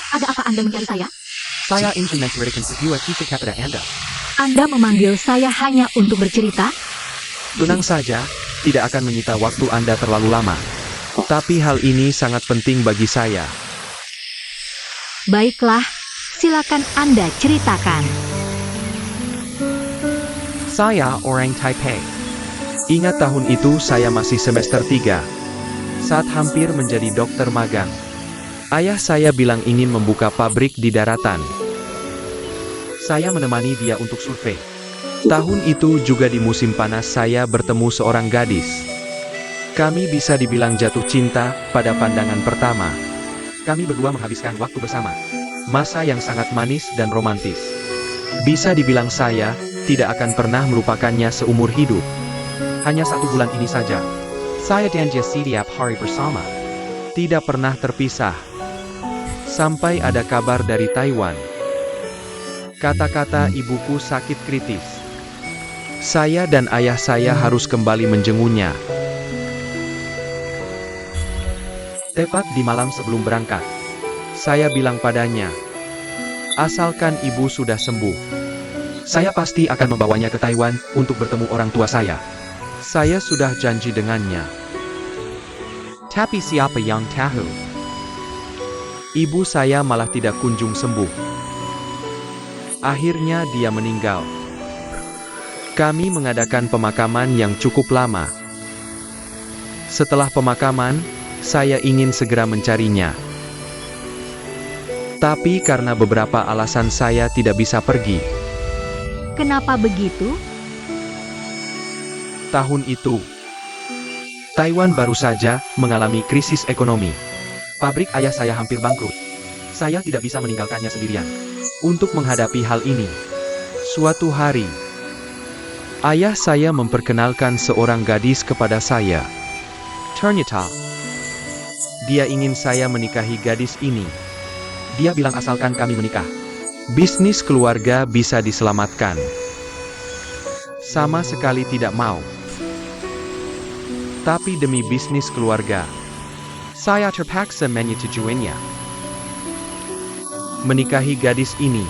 Ada apa Anda mencari saya? Saya ingin menceritakan sebuah kisah kepada Anda. Anda memanggil saya hanya untuk bercerita? Tenang saja, tidak akan menyita waktu Anda terlalu lama. Tapi hal ini sangat penting bagi saya. Baiklah, silakan Anda ceritakan. Saya orang Taipei. Ingat tahun itu saya masih semester 3. Saat hampir menjadi dokter magang. Ayah saya bilang ingin membuka pabrik di daratan. Saya menemani dia untuk survei. Tahun itu juga di musim panas saya bertemu seorang gadis. Kami bisa dibilang jatuh cinta pada pandangan pertama. Kami berdua menghabiskan waktu bersama. Masa yang sangat manis dan romantis. Bisa dibilang saya tidak akan pernah melupakannya seumur hidup. Hanya 1 bulan ini saja. Saya dan dia setiap hari bersama. Tidak pernah terpisah. Sampai ada kabar dari Taiwan. Kata-kata ibuku sakit kritis. Saya dan ayah saya harus kembali menjenguknya. Tepat di malam sebelum berangkat, saya bilang padanya, asalkan ibu sudah sembuh, saya pasti akan membawanya ke Taiwan untuk bertemu orang tua saya. Saya sudah janji dengannya. Tapi siapa yang tahu? Ibu saya malah tidak kunjung sembuh. Akhirnya dia meninggal. Kami mengadakan pemakaman yang cukup lama. Setelah pemakaman, saya ingin segera mencarinya. Tapi karena beberapa alasan saya tidak bisa pergi. Kenapa begitu? Tahun itu, Taiwan baru saja mengalami krisis ekonomi. Pabrik ayah saya hampir bangkrut. Saya tidak bisa meninggalkannya sendirian. Untuk menghadapi hal ini, suatu hari, ayah saya memperkenalkan seorang gadis kepada saya. Ternyata, dia ingin saya menikahi gadis ini. Dia bilang asalkan kami menikah, bisnis keluarga bisa diselamatkan. Sama sekali tidak mau. Tapi demi bisnis keluarga, saya terpaksa menyetujuinya. Menikahi gadis ini.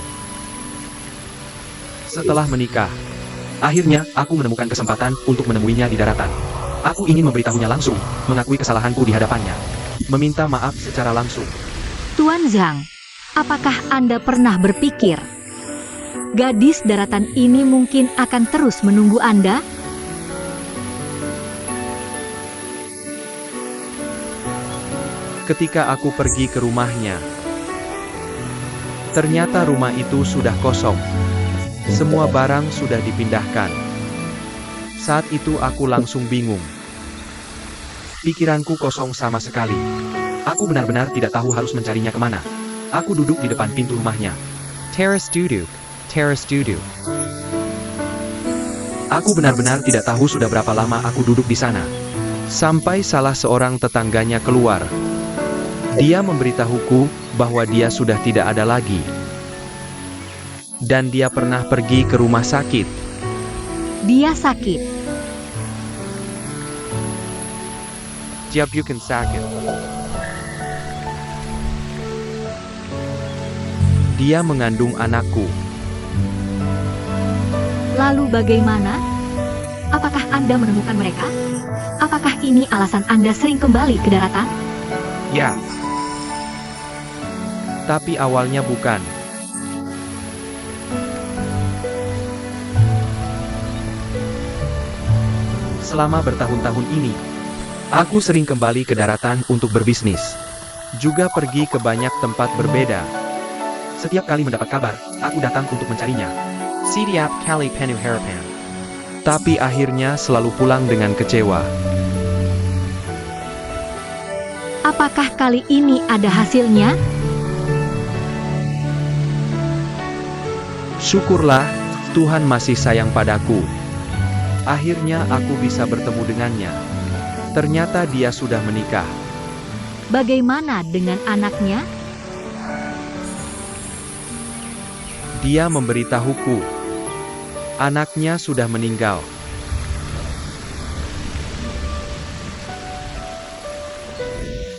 Setelah menikah, akhirnya aku menemukan kesempatan untuk menemuinya di daratan. Aku ingin memberitahunya langsung, mengakui kesalahanku di hadapannya, meminta maaf secara langsung. Tuan Zhang, apakah Anda pernah berpikir gadis daratan ini mungkin akan terus menunggu Anda? Ketika aku pergi ke rumahnya, ternyata rumah itu sudah kosong. Semua barang sudah dipindahkan. Saat itu aku langsung bingung. Pikiranku kosong sama sekali. Aku benar-benar tidak tahu harus mencarinya kemana. Aku duduk di depan pintu rumahnya. Teras duduk. Aku benar-benar tidak tahu sudah berapa lama aku duduk di sana. Sampai salah seorang tetangganya keluar. Dia memberitahuku bahwa dia sudah tidak ada lagi. Dan dia pernah pergi ke rumah sakit. Dia sakit. Dia bukan sakit. Dia mengandung anakku. Lalu bagaimana? Apakah Anda menemukan mereka? Apakah ini alasan Anda sering kembali ke daratan? Ya. Tapi awalnya bukan. Selama bertahun-tahun ini, aku sering kembali ke daratan untuk berbisnis. Juga pergi ke banyak tempat berbeda. Setiap kali mendapat kabar, aku datang untuk mencarinya. Setiap kali penuh harapan. Tapi akhirnya selalu pulang dengan kecewa. Apakah kali ini ada hasilnya? Syukurlah, Tuhan masih sayang padaku. Akhirnya aku bisa bertemu dengannya. Ternyata dia sudah menikah. Bagaimana dengan anaknya? Dia memberitahuku, anaknya sudah meninggal.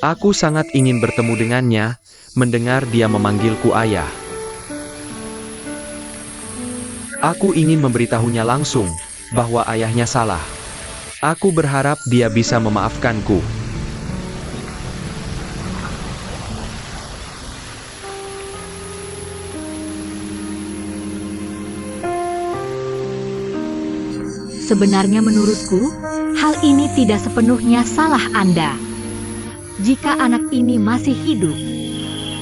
Aku sangat ingin bertemu dengannya, mendengar dia memanggilku ayah. Aku ingin memberitahunya langsung bahwa ayahnya salah. Aku berharap dia bisa memaafkanku. Sebenarnya menurutku, hal ini tidak sepenuhnya salah Anda. Jika anak ini masih hidup,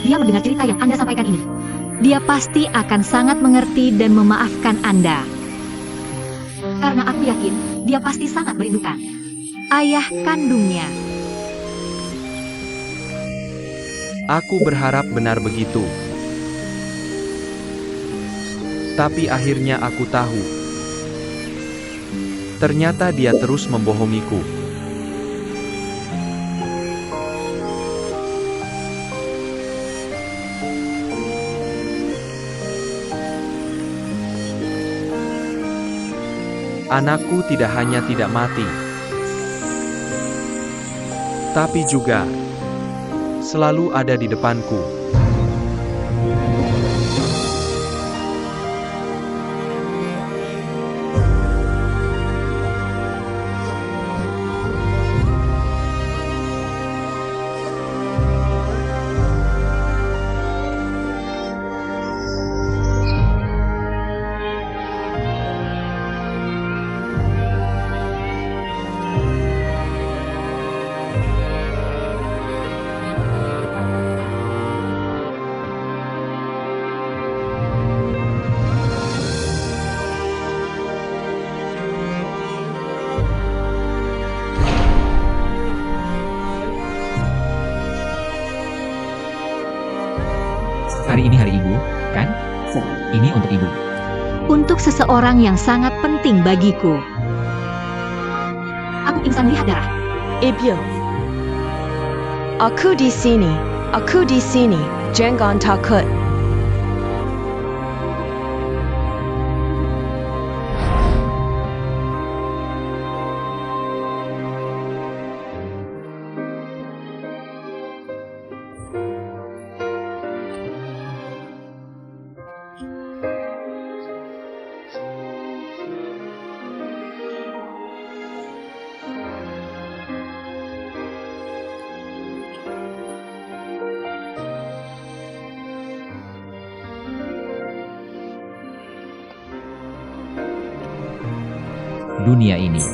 dia mendengar cerita yang Anda sampaikan ini, dia pasti akan sangat mengerti dan memaafkan Anda. Karena aku yakin, dia pasti sangat merindukan ayah kandungnya. Aku berharap benar begitu. Tapi akhirnya aku tahu. Ternyata dia terus membohongiku. Anakku tidak hanya tidak mati, tapi juga selalu ada di depanku. Hari ini hari ibu, kan? Ini untuk ibu. Untuk seseorang yang sangat penting bagiku. Aku pingsan lihat darah. Ibu. Aku di sini. Aku di sini. Jangan takut. Dunia ini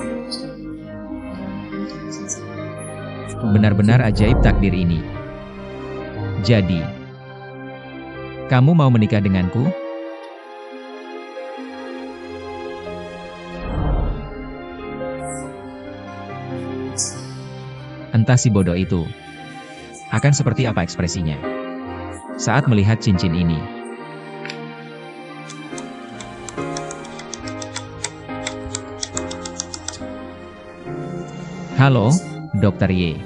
benar-benar ajaib takdir ini. Jadi, kamu mau menikah denganku? Entah si bodoh itu akan seperti apa ekspresinya saat melihat cincin ini. Halo, Dr. Y.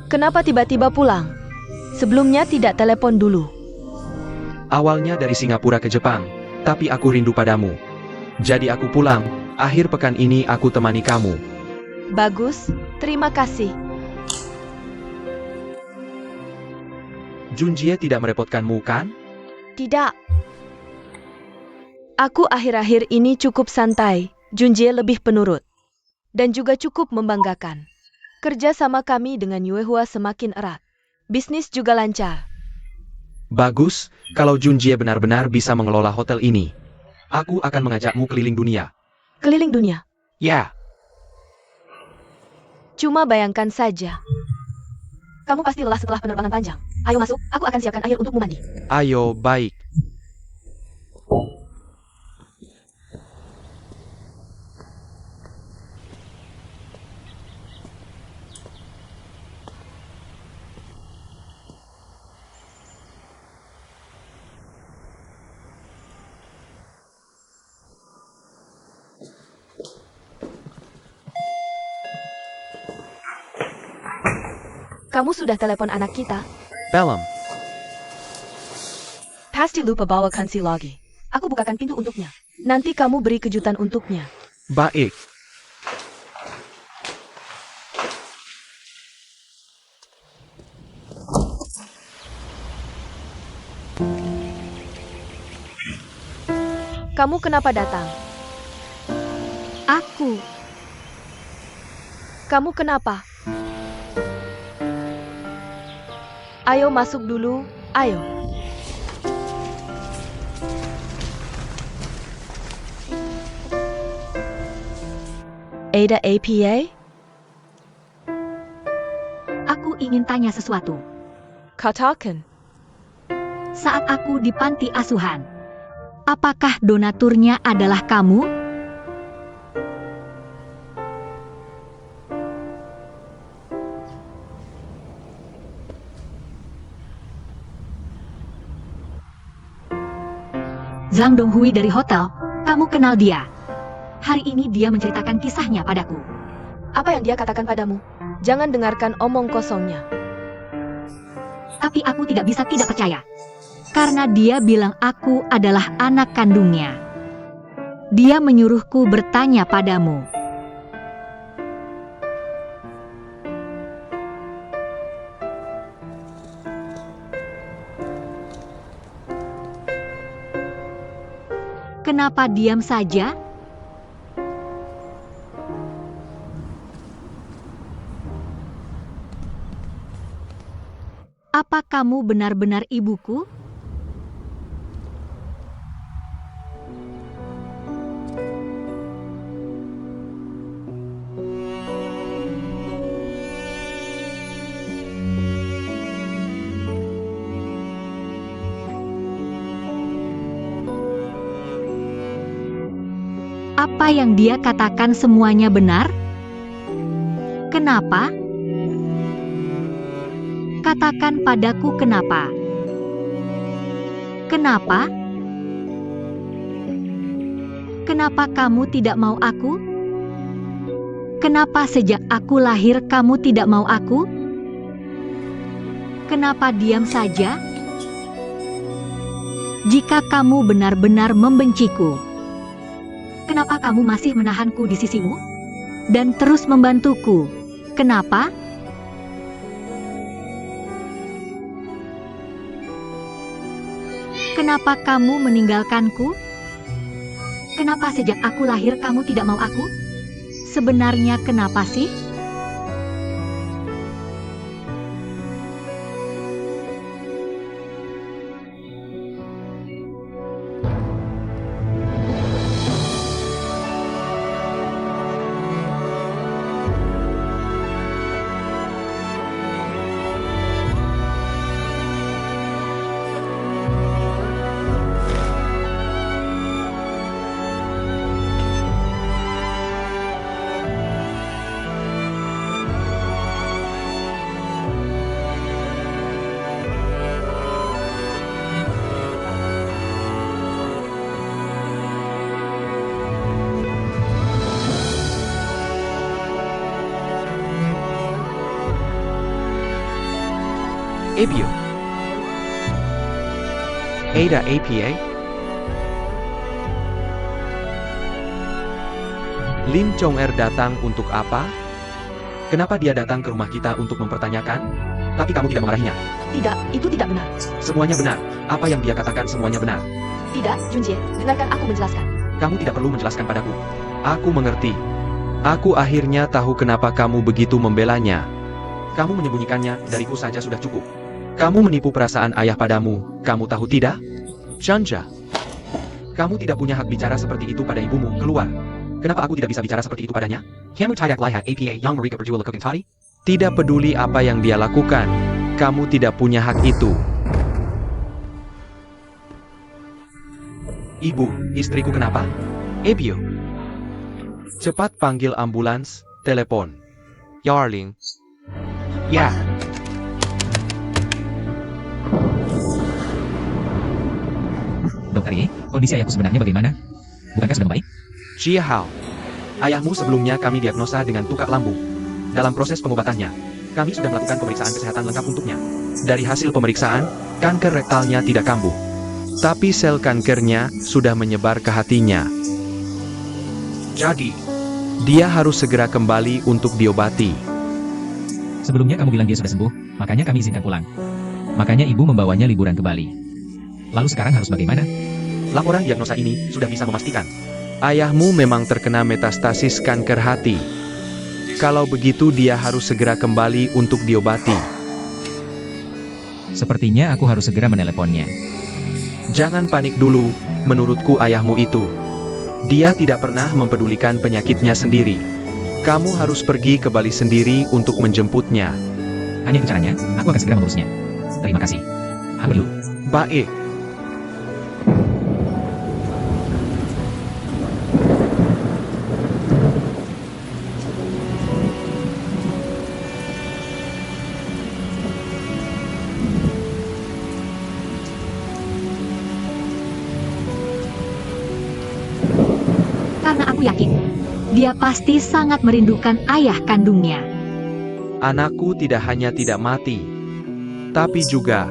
Kenapa tiba-tiba pulang? Sebelumnya tidak telepon dulu. Awalnya dari Singapura ke Jepang, tapi aku rindu padamu. Jadi aku pulang, akhir pekan ini aku temani kamu. Bagus, terima kasih. Junjie tidak merepotkanmu kan? Tidak. Aku akhir-akhir ini cukup santai. Junjie lebih penurut. Dan juga cukup membanggakan. Kerja sama kami dengan Yuehua semakin erat. Bisnis juga lancar. Bagus, kalau Junjie benar-benar bisa mengelola hotel ini. Aku akan mengajakmu keliling dunia. Keliling dunia. Ya, Cuma bayangkan saja. Kamu pasti lelah setelah penerbangan panjang. Ayo masuk, aku akan siapkan air untukmu mandi. ayo, baik. Kamu sudah telepon anak kita? Belum. Pasti lupa bawa kansi lagi. Aku bukakan pintu untuknya. Nanti kamu beri kejutan untuknya. Baik. Kamu kenapa datang? Aku. Kamu kenapa? Ayo masuk dulu, ayo. Ada APA? Aku ingin tanya sesuatu. Katakan. Saat aku di panti asuhan, apakah donaturnya adalah kamu? Zhang Donghui dari hotel, kamu kenal dia. Hari ini dia menceritakan kisahnya padaku. Apa yang dia katakan padamu? Jangan dengarkan omong kosongnya. Tapi aku tidak bisa tidak percaya. Karena dia bilang aku adalah anak kandungnya. Dia menyuruhku bertanya padamu. Kenapa diam saja? Apa kamu benar-benar ibuku? Apa yang dia katakan semuanya benar? Kenapa? Katakan padaku kenapa. Kenapa? Kenapa kamu tidak mau aku? Kenapa sejak aku lahir kamu tidak mau aku? Kenapa diam saja? Jika kamu benar-benar membenciku, kenapa kamu masih menahanku di sisimu? Dan terus membantuku? Kenapa? Kenapa kamu meninggalkanku? Kenapa sejak aku lahir kamu tidak mau aku? Sebenarnya kenapa sih? Abio. Ada APA? Lim Chong Er datang untuk apa? Kenapa dia datang ke rumah kita untuk mempertanyakan? Tapi kamu tidak memarahinya. Tidak, itu tidak benar. Semuanya benar. Apa yang dia katakan semuanya benar. Tidak, Junjie, dengarkan aku menjelaskan. Kamu tidak perlu menjelaskan padaku. Aku mengerti. Aku akhirnya tahu kenapa kamu begitu membelanya. Kamu menyembunyikannya dariku saja sudah cukup. Kamu menipu perasaan ayah padamu, kamu tahu tidak? Chanja, kamu tidak punya hak bicara seperti itu pada ibumu, keluar. Kenapa aku tidak bisa bicara seperti itu padanya? Kamu tidak lihat APA yang mereka berjual ke tadi? Tidak peduli apa yang dia lakukan, kamu tidak punya hak itu. Ibu, istriku kenapa? Abio. Cepat panggil ambulans, telepon. Yarling. Ya. Dokter Ye, kondisi ayahku sebenarnya bagaimana? Bukankah sudah baik? Chia Hao. Ayahmu sebelumnya kami diagnosa dengan tukak lambung. Dalam proses pengobatannya, Kami sudah melakukan pemeriksaan kesehatan lengkap untuknya. Dari hasil pemeriksaan, kanker rektalnya tidak kambuh. Tapi sel kankernya sudah menyebar ke hatinya. Jadi, dia harus segera kembali untuk diobati. Sebelumnya kamu bilang dia sudah sembuh, makanya kami izinkan pulang. Makanya ibu membawanya liburan ke Bali. Lalu sekarang harus bagaimana? Laporan diagnosa ini sudah bisa memastikan ayahmu memang terkena metastasis kanker hati. Kalau begitu dia harus segera kembali untuk diobati. Sepertinya aku harus segera meneleponnya. Jangan panik dulu, menurutku ayahmu itu. Dia tidak pernah mempedulikan penyakitnya sendiri. Kamu harus pergi ke Bali sendiri untuk menjemputnya. Hanya itu caranya, aku akan segera mengurusnya. Terima kasih. Aku dulu. Baik. Karena aku yakin, dia pasti sangat merindukan ayah kandungnya. Anakku tidak hanya tidak mati, tapi juga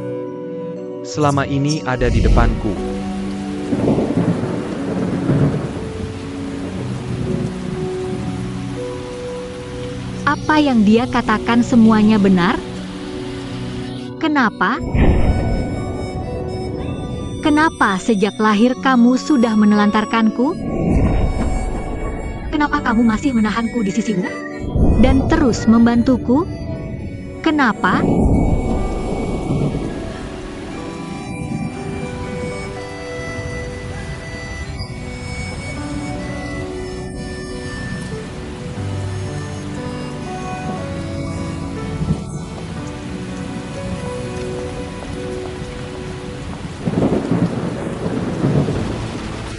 selama ini ada di depanku. Apa yang dia katakan semuanya benar? Kenapa? Kenapa sejak lahir kamu sudah menelantarkanku? Kenapa kamu masih menahanku di sisimu? Dan terus membantuku? Kenapa?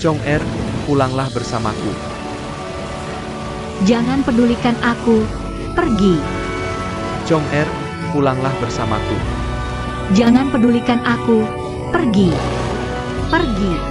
Chong Er, pulanglah bersamaku. Jangan pedulikan aku. Pergi. Chong Er, pulanglah bersamaku. Jangan pedulikan aku. Pergi. Pergi.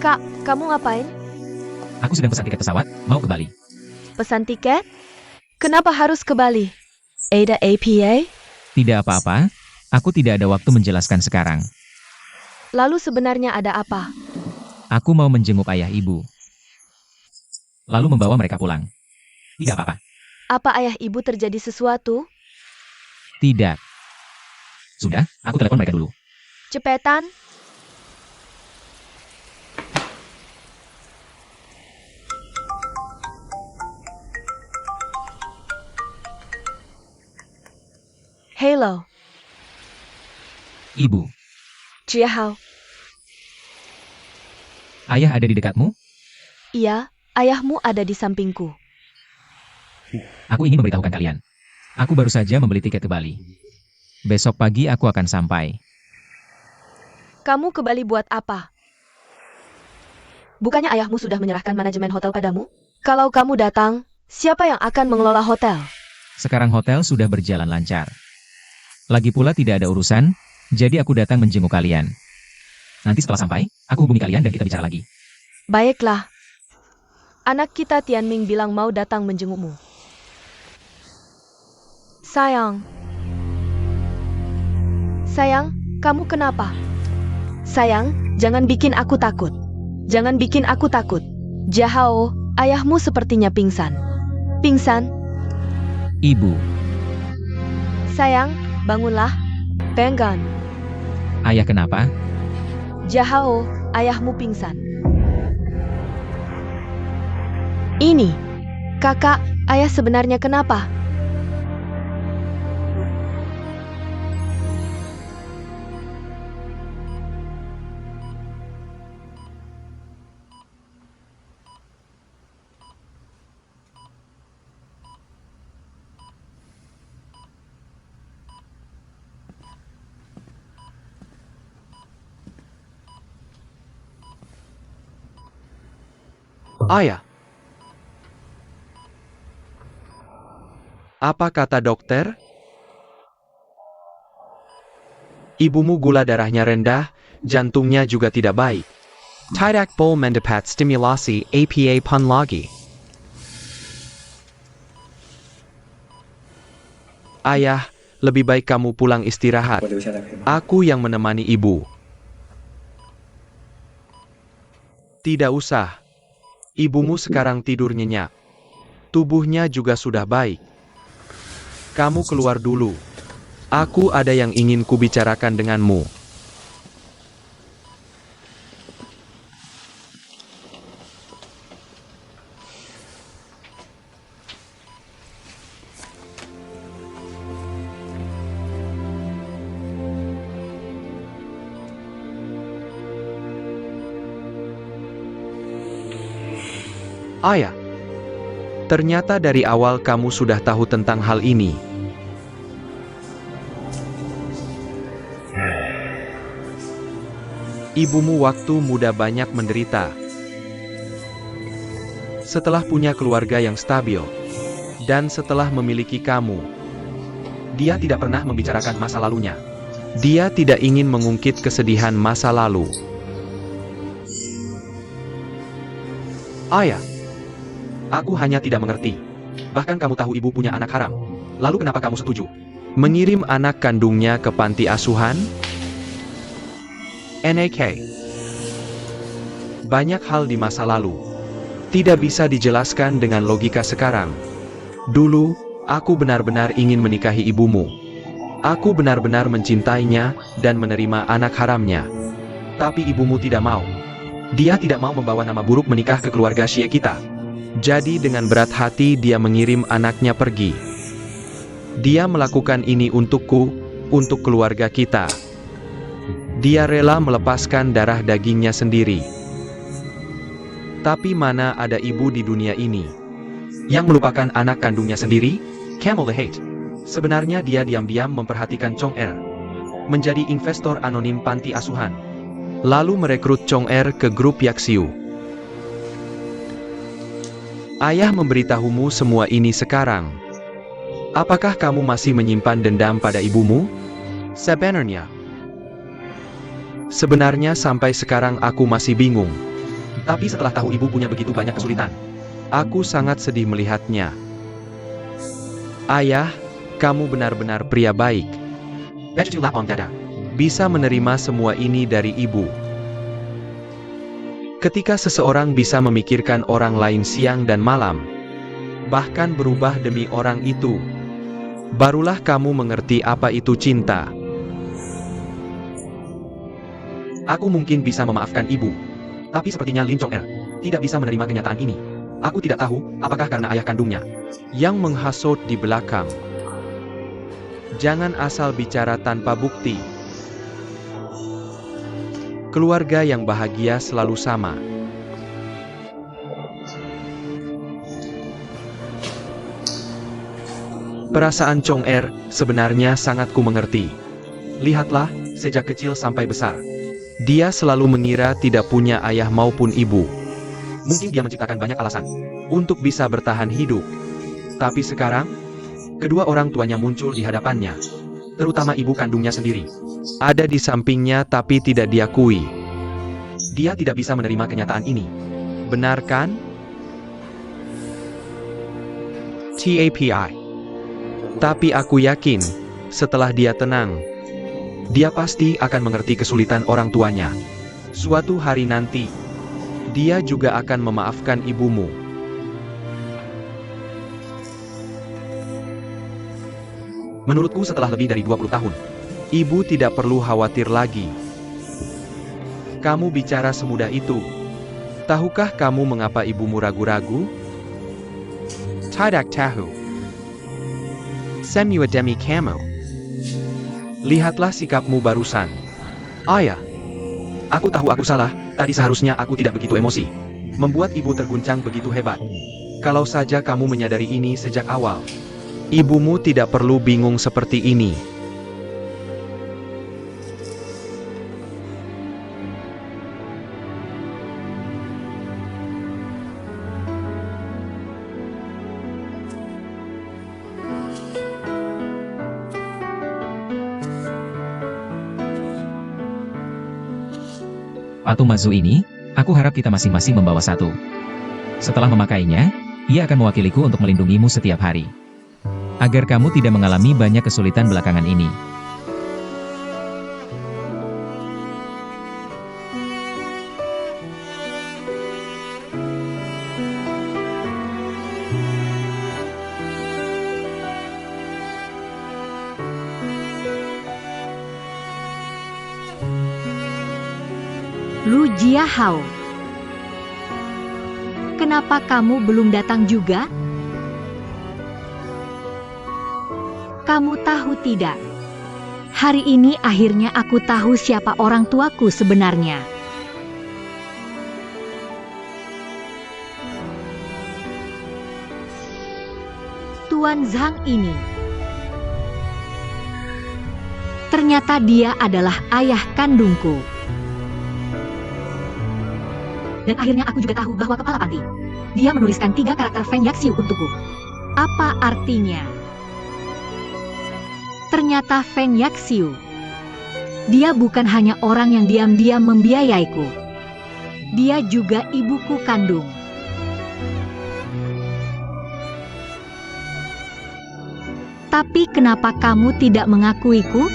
Kak, kamu ngapain? Aku sedang pesan tiket pesawat, mau ke Bali. Pesan tiket? Kenapa harus ke Bali? Ada APA? Tidak apa-apa, aku tidak ada waktu menjelaskan sekarang. Lalu sebenarnya ada apa? Aku mau menjenguk ayah ibu. Lalu membawa mereka pulang. Tidak apa-apa. Apa ayah ibu terjadi sesuatu? Tidak. Sudah, aku telepon mereka dulu. Cepetan. Hello, Ibu, Jiahao. ayah ada di dekatmu? Iya, ayahmu ada di sampingku. Aku ingin memberitahukan kalian. Aku baru saja membeli tiket ke Bali. Besok pagi aku akan sampai. Kamu ke Bali buat apa? Bukannya ayahmu sudah menyerahkan manajemen hotel padamu? Kalau kamu datang, siapa yang akan mengelola hotel? Sekarang hotel sudah berjalan lancar. Lagi pula tidak ada urusan, jadi aku datang menjenguk kalian. Nanti setelah sampai, aku hubungi kalian dan kita bicara lagi. Baiklah. Anak kita Tianming bilang mau datang menjengukmu. Sayang. Sayang, kamu kenapa? Sayang, jangan bikin aku takut. Jangan bikin aku takut. Jiahao, ayahmu sepertinya pingsan. Pingsan? Ibu, Sayang, bangunlah. Penggan. Ayah kenapa? Jahao, ayahmu pingsan. Ini, kakak, ayah sebenarnya kenapa? Ayah. Apa kata dokter? Ibumu gula darahnya rendah, jantungnya juga tidak baik. Tidak boleh mendapat stimulasi apa pun lagi. Ayah, lebih baik kamu pulang istirahat. Aku yang menemani ibu. Tidak usah. Ibumu sekarang tidur nyenyak. Tubuhnya juga sudah baik. Kamu keluar dulu. Aku ada yang ingin kubicarakan denganmu. Ayah, ternyata dari awal kamu sudah tahu tentang hal ini. Ibumu waktu muda banyak menderita. Setelah punya keluarga yang stabil, dan setelah memiliki kamu, dia tidak pernah membicarakan masa lalunya. Dia tidak ingin mengungkit kesedihan masa lalu. Ayah, aku hanya tidak mengerti. Bahkan kamu tahu ibu punya anak haram. Lalu kenapa kamu setuju mengirim anak kandungnya ke panti asuhan? NAK. Banyak hal di masa lalu tidak bisa dijelaskan dengan logika sekarang. Dulu, aku benar-benar ingin menikahi ibumu. Aku benar-benar mencintainya dan menerima anak haramnya. Tapi ibumu tidak mau. Dia tidak mau membawa nama buruk menikah ke keluarga Syie kita. Jadi dengan berat hati dia mengirim anaknya pergi. Dia melakukan ini untukku, untuk keluarga kita. Dia rela melepaskan darah dagingnya sendiri. Tapi mana ada ibu di dunia ini yang melupakan anak kandungnya sendiri? Camel the Hate. Sebenarnya dia diam-diam memperhatikan Chong Er menjadi investor anonim panti asuhan. Lalu merekrut Chong Er ke grup Yaxiu. Ayah memberitahumu semua ini sekarang. Apakah kamu masih menyimpan dendam pada ibumu? Sebenarnya sampai sekarang aku masih bingung. Tapi setelah tahu ibu punya begitu banyak kesulitan, aku sangat sedih melihatnya. Ayah, kamu benar-benar pria baik. Bisa menerima semua ini dari ibu. Ketika seseorang bisa memikirkan orang lain siang dan malam, bahkan berubah demi orang itu, barulah kamu mengerti apa itu cinta. Aku mungkin bisa memaafkan ibu, tapi sepertinya Lim Chong Er tidak bisa menerima kenyataan ini. Aku tidak tahu apakah karena ayah kandungnya yang menghasut di belakang. Jangan asal bicara tanpa bukti. Keluarga yang bahagia selalu sama. Perasaan Chong Er sebenarnya sangat ku mengerti. Lihatlah, sejak kecil sampai besar, dia selalu mengira tidak punya ayah maupun ibu. Mungkin dia menciptakan banyak alasan untuk bisa bertahan hidup. Tapi sekarang, kedua orang tuanya muncul di hadapannya. Terutama ibu kandungnya sendiri. Ada di sampingnya tapi tidak diakui. Dia tidak bisa menerima kenyataan ini. Benar kan? TAPI. Tapi aku yakin, setelah dia tenang, dia pasti akan mengerti kesulitan orang tuanya. Suatu hari nanti, dia juga akan memaafkan ibumu. Menurutku setelah lebih dari 20 tahun, Ibu tidak perlu khawatir lagi. Kamu bicara semudah itu. Tahukah kamu mengapa ibumu ragu-ragu? Tidak tahu. Semua demi kamu. Lihatlah sikapmu barusan. Ayah. Aku tahu aku salah, tadi seharusnya aku tidak begitu emosi. Membuat ibu terguncang begitu hebat. Kalau saja kamu menyadari ini sejak awal. Ibumu tidak perlu bingung seperti ini. Patung Mazu ini, aku harap kita masing-masing membawa satu. Setelah memakainya, ia akan mewakiliku untuk melindungimu setiap hari. Agar kamu tidak mengalami banyak kesulitan belakangan ini. Lu Jiahao. Kenapa kamu belum datang juga? Kamu tahu tidak? Hari ini akhirnya aku tahu siapa orang tuaku sebenarnya. Tuan Zhang ini. Ternyata dia adalah ayah kandungku. Dan akhirnya aku juga tahu bahwa kepala panti. Dia menuliskan 3 karakter Feng Yaxiu untukku. Apa artinya? Ternyata Feng Yaxiu. Dia bukan hanya orang yang diam-diam membiayaiku. Dia juga ibuku kandung. Tapi kenapa kamu tidak mengakuiku?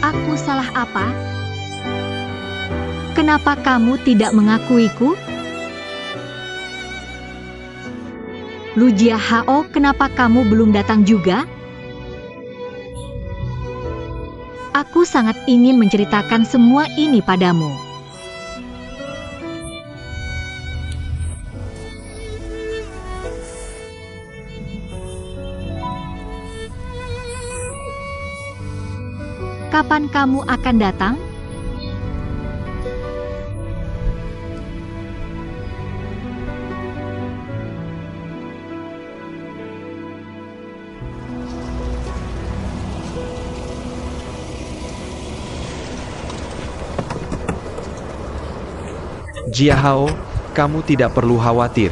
Aku salah apa? Kenapa kamu tidak mengakuiku? Lu Jiahao, kenapa kamu belum datang juga? Aku sangat ingin menceritakan semua ini padamu. Kapan kamu akan datang? Jiahao, kamu tidak perlu khawatir.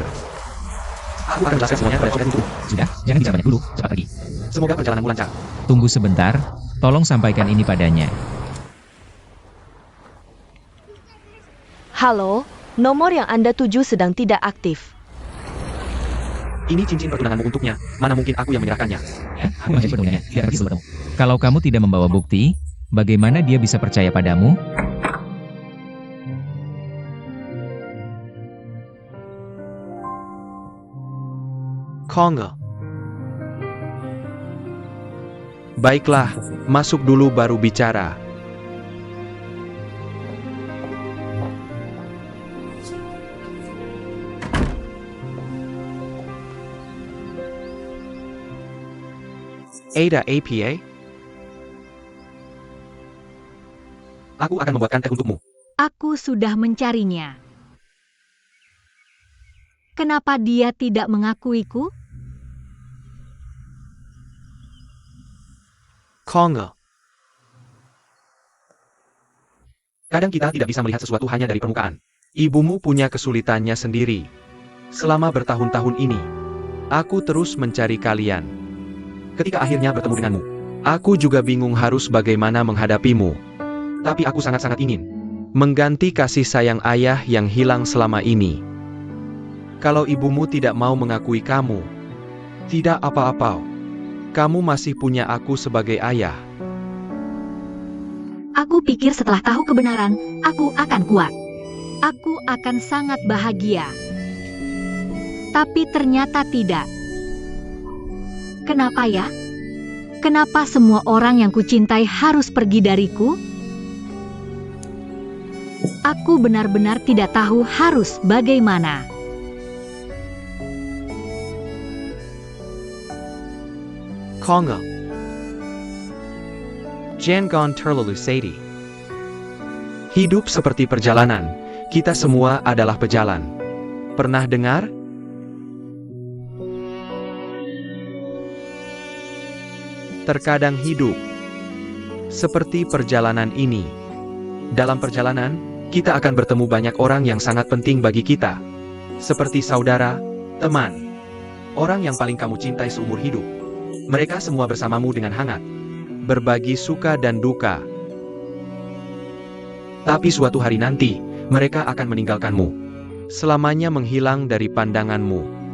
Aku akan jelaskan semuanya pada Codet itu. Sudah, jangan bicara banyak dulu, cepat pergi. Semoga perjalananmu lancar. Tunggu sebentar, tolong sampaikan ini padanya. Halo, nomor yang Anda tuju sedang tidak aktif. Ini cincin pertunanganmu untuknya. Mana mungkin aku yang menyerahkannya? Ya, aku menjadi penunggannya, tidak pergi sebelum bertemu. Kalau kamu tidak membawa bukti, bagaimana dia bisa percaya padamu? Konge. Baiklah, masuk dulu baru bicara. Ada APA? Aku akan membuatkan teh untukmu. Aku sudah mencarinya. Kenapa dia tidak mengakuiku? Konge. Kadang kita tidak bisa melihat sesuatu hanya dari permukaan. Ibumu punya kesulitannya sendiri. Selama bertahun-tahun ini, aku terus mencari kalian. Ketika akhirnya bertemu denganmu, aku juga bingung harus bagaimana menghadapimu. Tapi aku sangat-sangat ingin mengganti kasih sayang ayah yang hilang selama ini. Kalau ibumu tidak mau mengakui kamu, tidak apa-apa. Kamu masih punya aku sebagai ayah. Aku pikir setelah tahu kebenaran, aku akan kuat. Aku akan sangat bahagia. Tapi ternyata tidak. Kenapa ya? Kenapa semua orang yang kucintai harus pergi dariku? Aku benar-benar tidak tahu harus bagaimana. Kongo. Jangan terlalu sedih. Hidup seperti perjalanan, kita semua adalah pejalan. Pernah dengar? Terkadang hidup seperti perjalanan ini. Dalam perjalanan, kita akan bertemu banyak orang yang sangat penting bagi kita. Seperti saudara, teman, orang yang paling kamu cintai seumur hidup. Mereka semua bersamamu dengan hangat, berbagi suka dan duka. Tapi suatu hari nanti, mereka akan meninggalkanmu. Selamanya menghilang dari pandanganmu.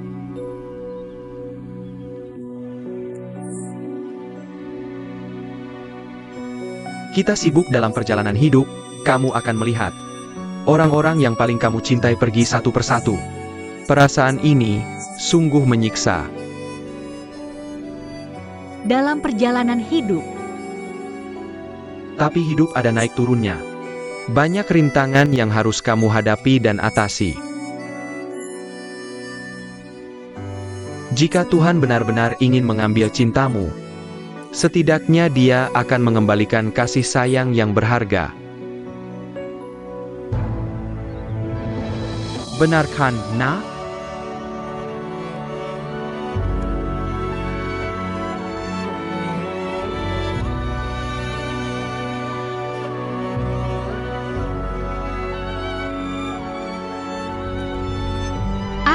Kita sibuk dalam perjalanan hidup, kamu akan melihat orang-orang yang paling kamu cintai pergi satu persatu. Perasaan ini sungguh menyiksa. Dalam perjalanan hidup, Tapi hidup ada naik turunnya. Banyak rintangan yang harus kamu hadapi dan atasi. Jika Tuhan benar-benar ingin mengambil cintamu, setidaknya Dia akan mengembalikan kasih sayang yang berharga. Benarkan, nak?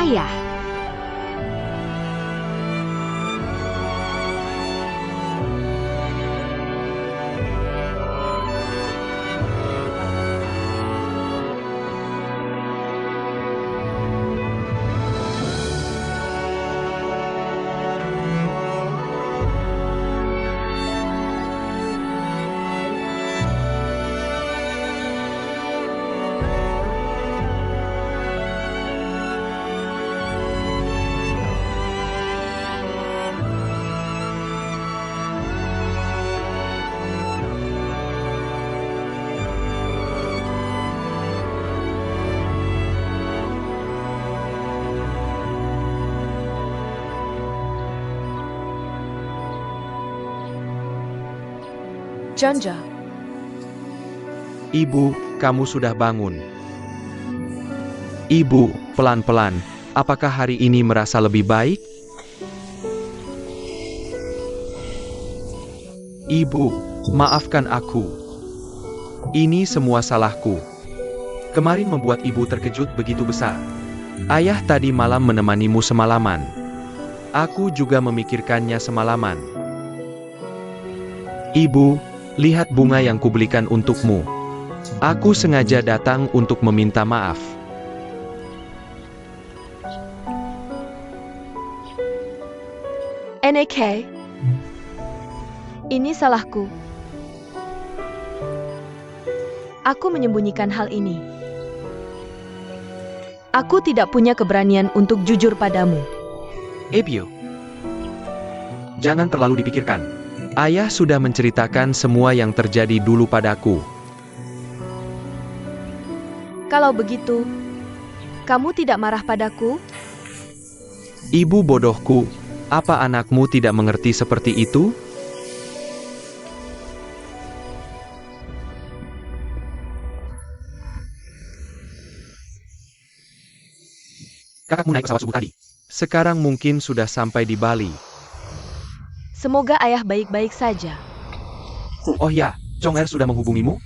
ayah. Janja, Ibu, kamu sudah bangun. Ibu, pelan-pelan, apakah hari ini merasa lebih baik? Ibu, maafkan aku. Ini semua salahku. Kemarin membuat ibu terkejut begitu besar. Ayah tadi malam menemanimu semalaman. Aku juga memikirkannya semalaman. Ibu, lihat bunga yang kubelikan untukmu. Aku sengaja datang untuk meminta maaf. NK, ini salahku. Aku menyembunyikan hal ini. Aku tidak punya keberanian untuk jujur padamu. Ebio, jangan terlalu dipikirkan. Ayah sudah menceritakan semua yang terjadi dulu padaku. Kalau begitu, kamu tidak marah padaku? Ibu bodohku, apa anakmu tidak mengerti seperti itu? Kakakmu naik pesawat subuh tadi. Sekarang mungkin sudah sampai di Bali. Semoga ayah baik-baik saja. Oh ya, Chong Er sudah menghubungimu?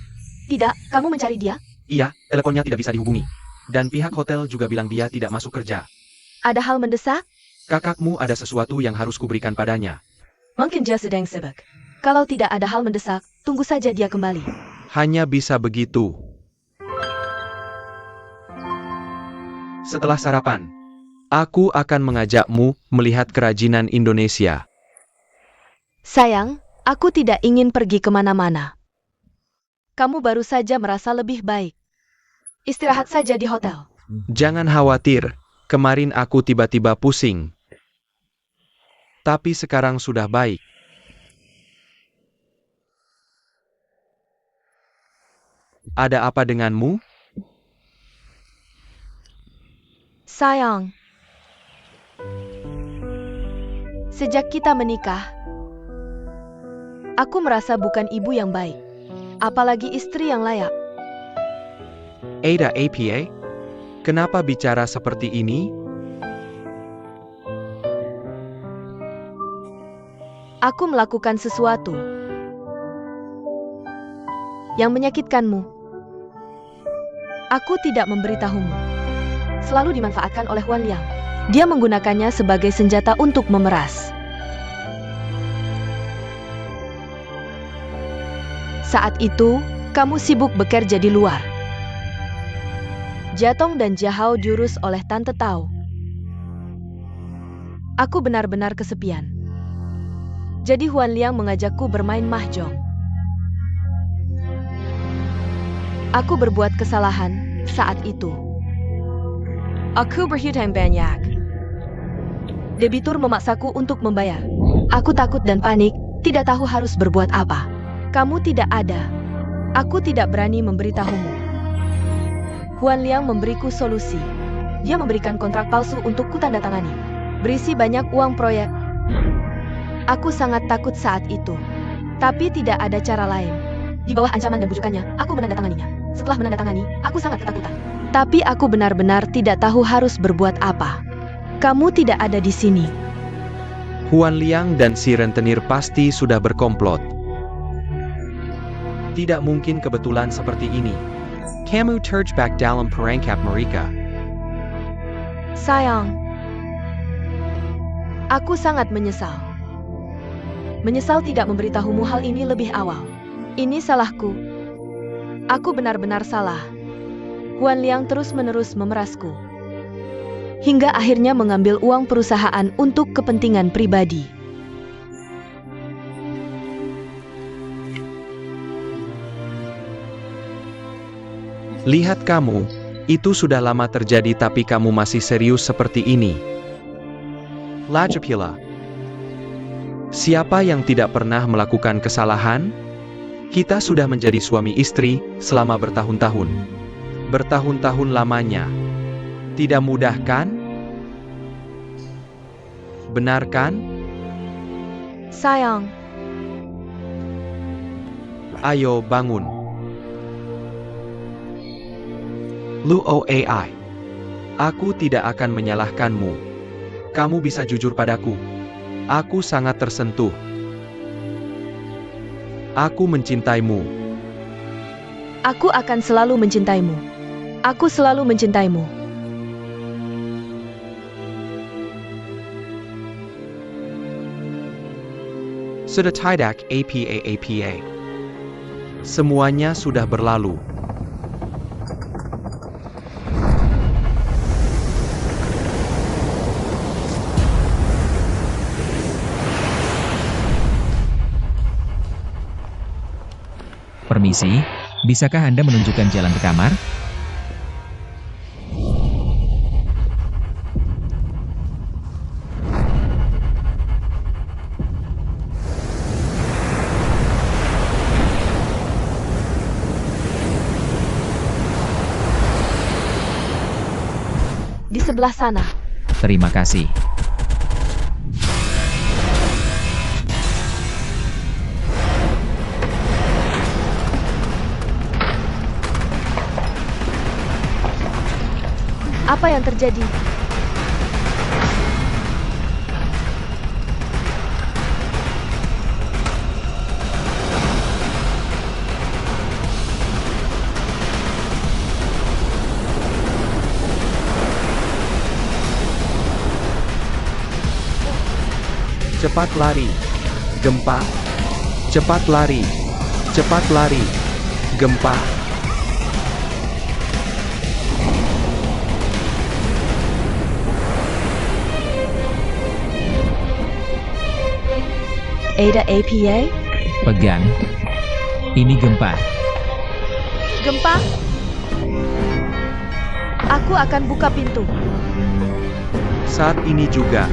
Tidak, kamu mencari dia? Iya, teleponnya tidak bisa dihubungi. Dan pihak hotel juga bilang dia tidak masuk kerja. Ada hal mendesak? Kakakmu ada sesuatu yang harus kuberikan padanya. Mungkin dia sedang sibuk. Kalau tidak ada hal mendesak, tunggu saja dia kembali. Hanya bisa begitu. Setelah sarapan, aku akan mengajakmu melihat kerajinan Indonesia. Sayang, aku tidak ingin pergi kemana-mana. Kamu baru saja merasa lebih baik. Istirahat saja di hotel. Jangan khawatir, kemarin aku tiba-tiba pusing. Tapi sekarang sudah baik. Ada apa denganmu? Sayang, sejak kita menikah, aku merasa bukan ibu yang baik, apalagi istri yang layak. Ada apa? Kenapa bicara seperti ini? Aku melakukan sesuatu yang menyakitkanmu. Aku tidak memberitahumu. Selalu dimanfaatkan oleh Huan Liang. Dia menggunakannya sebagai senjata untuk memeras. Saat itu, kamu sibuk bekerja di luar. Jatong dan Jahao diurus oleh Tante Tao. Aku benar-benar kesepian. Jadi Huan Liang mengajakku bermain mahjong. Aku berbuat kesalahan saat itu. Aku berhutang banyak. Debitur memaksaku untuk membayar. Aku takut dan panik, tidak tahu harus berbuat apa. Kamu tidak ada. Aku tidak berani memberitahumu. Huan Liang memberiku solusi. Dia memberikan kontrak palsu untuk kutandatangani. Berisi banyak uang proyek. Aku sangat takut saat itu. Tapi tidak ada cara lain. Di bawah ancaman dan bujukannya, aku menandatanganinya. Setelah menandatangani, aku sangat ketakutan. Tapi aku benar-benar tidak tahu harus berbuat apa. Kamu tidak ada di sini. Huan Liang dan si rentenir pasti sudah berkomplot. Tidak mungkin kebetulan seperti ini. Kamu terjebak dalam perangkap mereka. Sayang, aku sangat menyesal. Menyesal tidak memberitahumu hal ini lebih awal. Ini salahku. Aku benar-benar salah. Huan Liang terus-menerus memerasku. Hingga akhirnya mengambil uang perusahaan untuk kepentingan pribadi. Lihat kamu, itu sudah lama terjadi tapi kamu masih serius seperti ini. Lajapila. Siapa yang tidak pernah melakukan kesalahan? Kita sudah menjadi suami istri selama bertahun-tahun. Bertahun-tahun lamanya. Tidak mudah kan? Benar kan? Sayang, Ayo bangun. Luo AI. Aku tidak akan menyalahkanmu. Kamu bisa jujur padaku. Aku sangat tersentuh. Aku mencintaimu. aku akan selalu mencintaimu. Aku selalu mencintaimu. Sudah tidak apa. Semuanya sudah berlalu. Permisi, bisakah Anda menunjukkan jalan ke kamar? Di sebelah sana. Terima kasih. Apa yang terjadi? Cepat lari. Gempa. Cepat lari. Cepat lari. Gempa. Ada APA? Pegang. Ini gempa. Gempa? Aku akan buka pintu. Saat ini juga.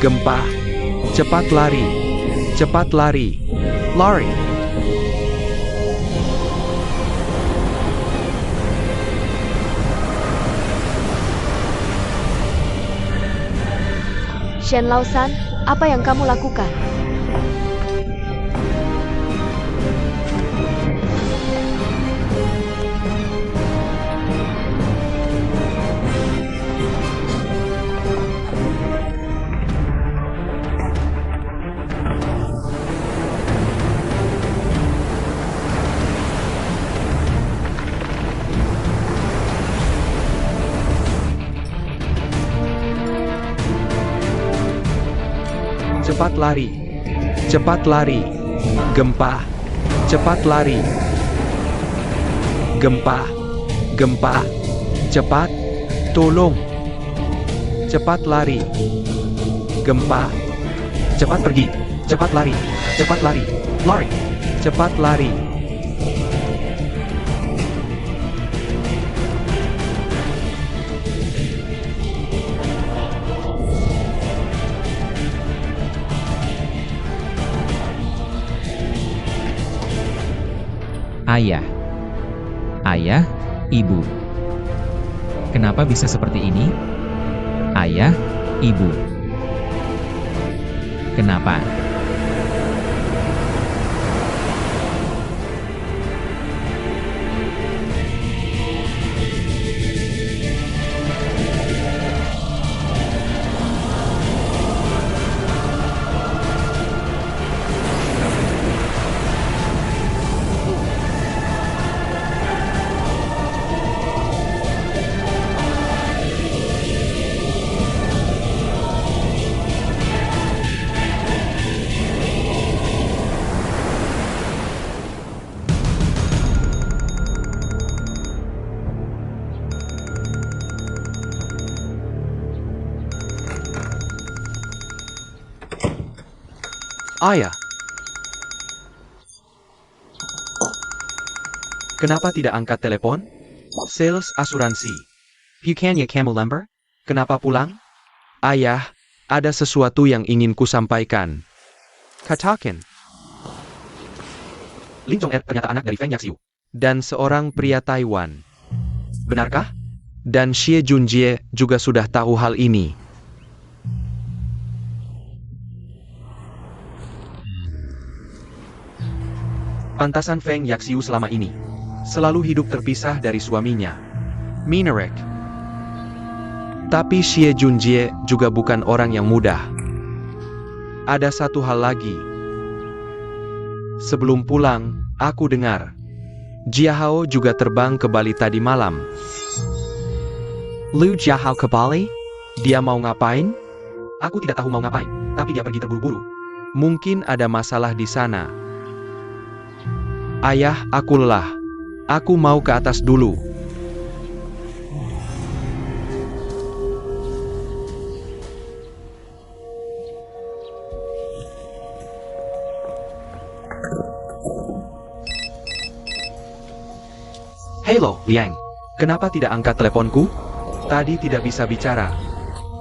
Gempa. Cepat lari. Cepat lari. Lari. Shen Laosan, apa yang kamu lakukan? Cepat lari. Cepat lari. Gempa. Cepat lari. Gempa. Gempa. Cepat. Tolong. Cepat lari. Gempa. Cepat pergi. Cepat lari. Cepat lari. Lari. Cepat lari. Ayah. Ayah, Ibu. Kenapa bisa seperti ini? Ayah, Ibu. Kenapa? Ayah. Kenapa tidak angkat telepon? Sales asuransi. Bukannya kamu lembar? Kenapa pulang? Ayah, ada sesuatu yang ingin ku sampaikan. Katakan. Lin Zhong ternyata anak dari Feng Yaxiu. Dan seorang pria Taiwan. Benarkah? Dan Xie Junjie juga sudah tahu hal ini. Pantasan Feng Yaxiu selama ini selalu hidup terpisah dari suaminya, Minarek. Tapi Xie Junjie juga bukan orang yang mudah. Ada satu hal lagi. Sebelum pulang, aku dengar Jiahao juga terbang ke Bali tadi malam. Lu Jiahao ke Bali? Dia mau ngapain? Aku tidak tahu mau ngapain, tapi dia pergi terburu-buru. Mungkin ada masalah di sana. Ayah, aku lelah. Aku mau ke atas dulu. Halo, Liang. Kenapa tidak angkat teleponku? Tadi tidak bisa bicara.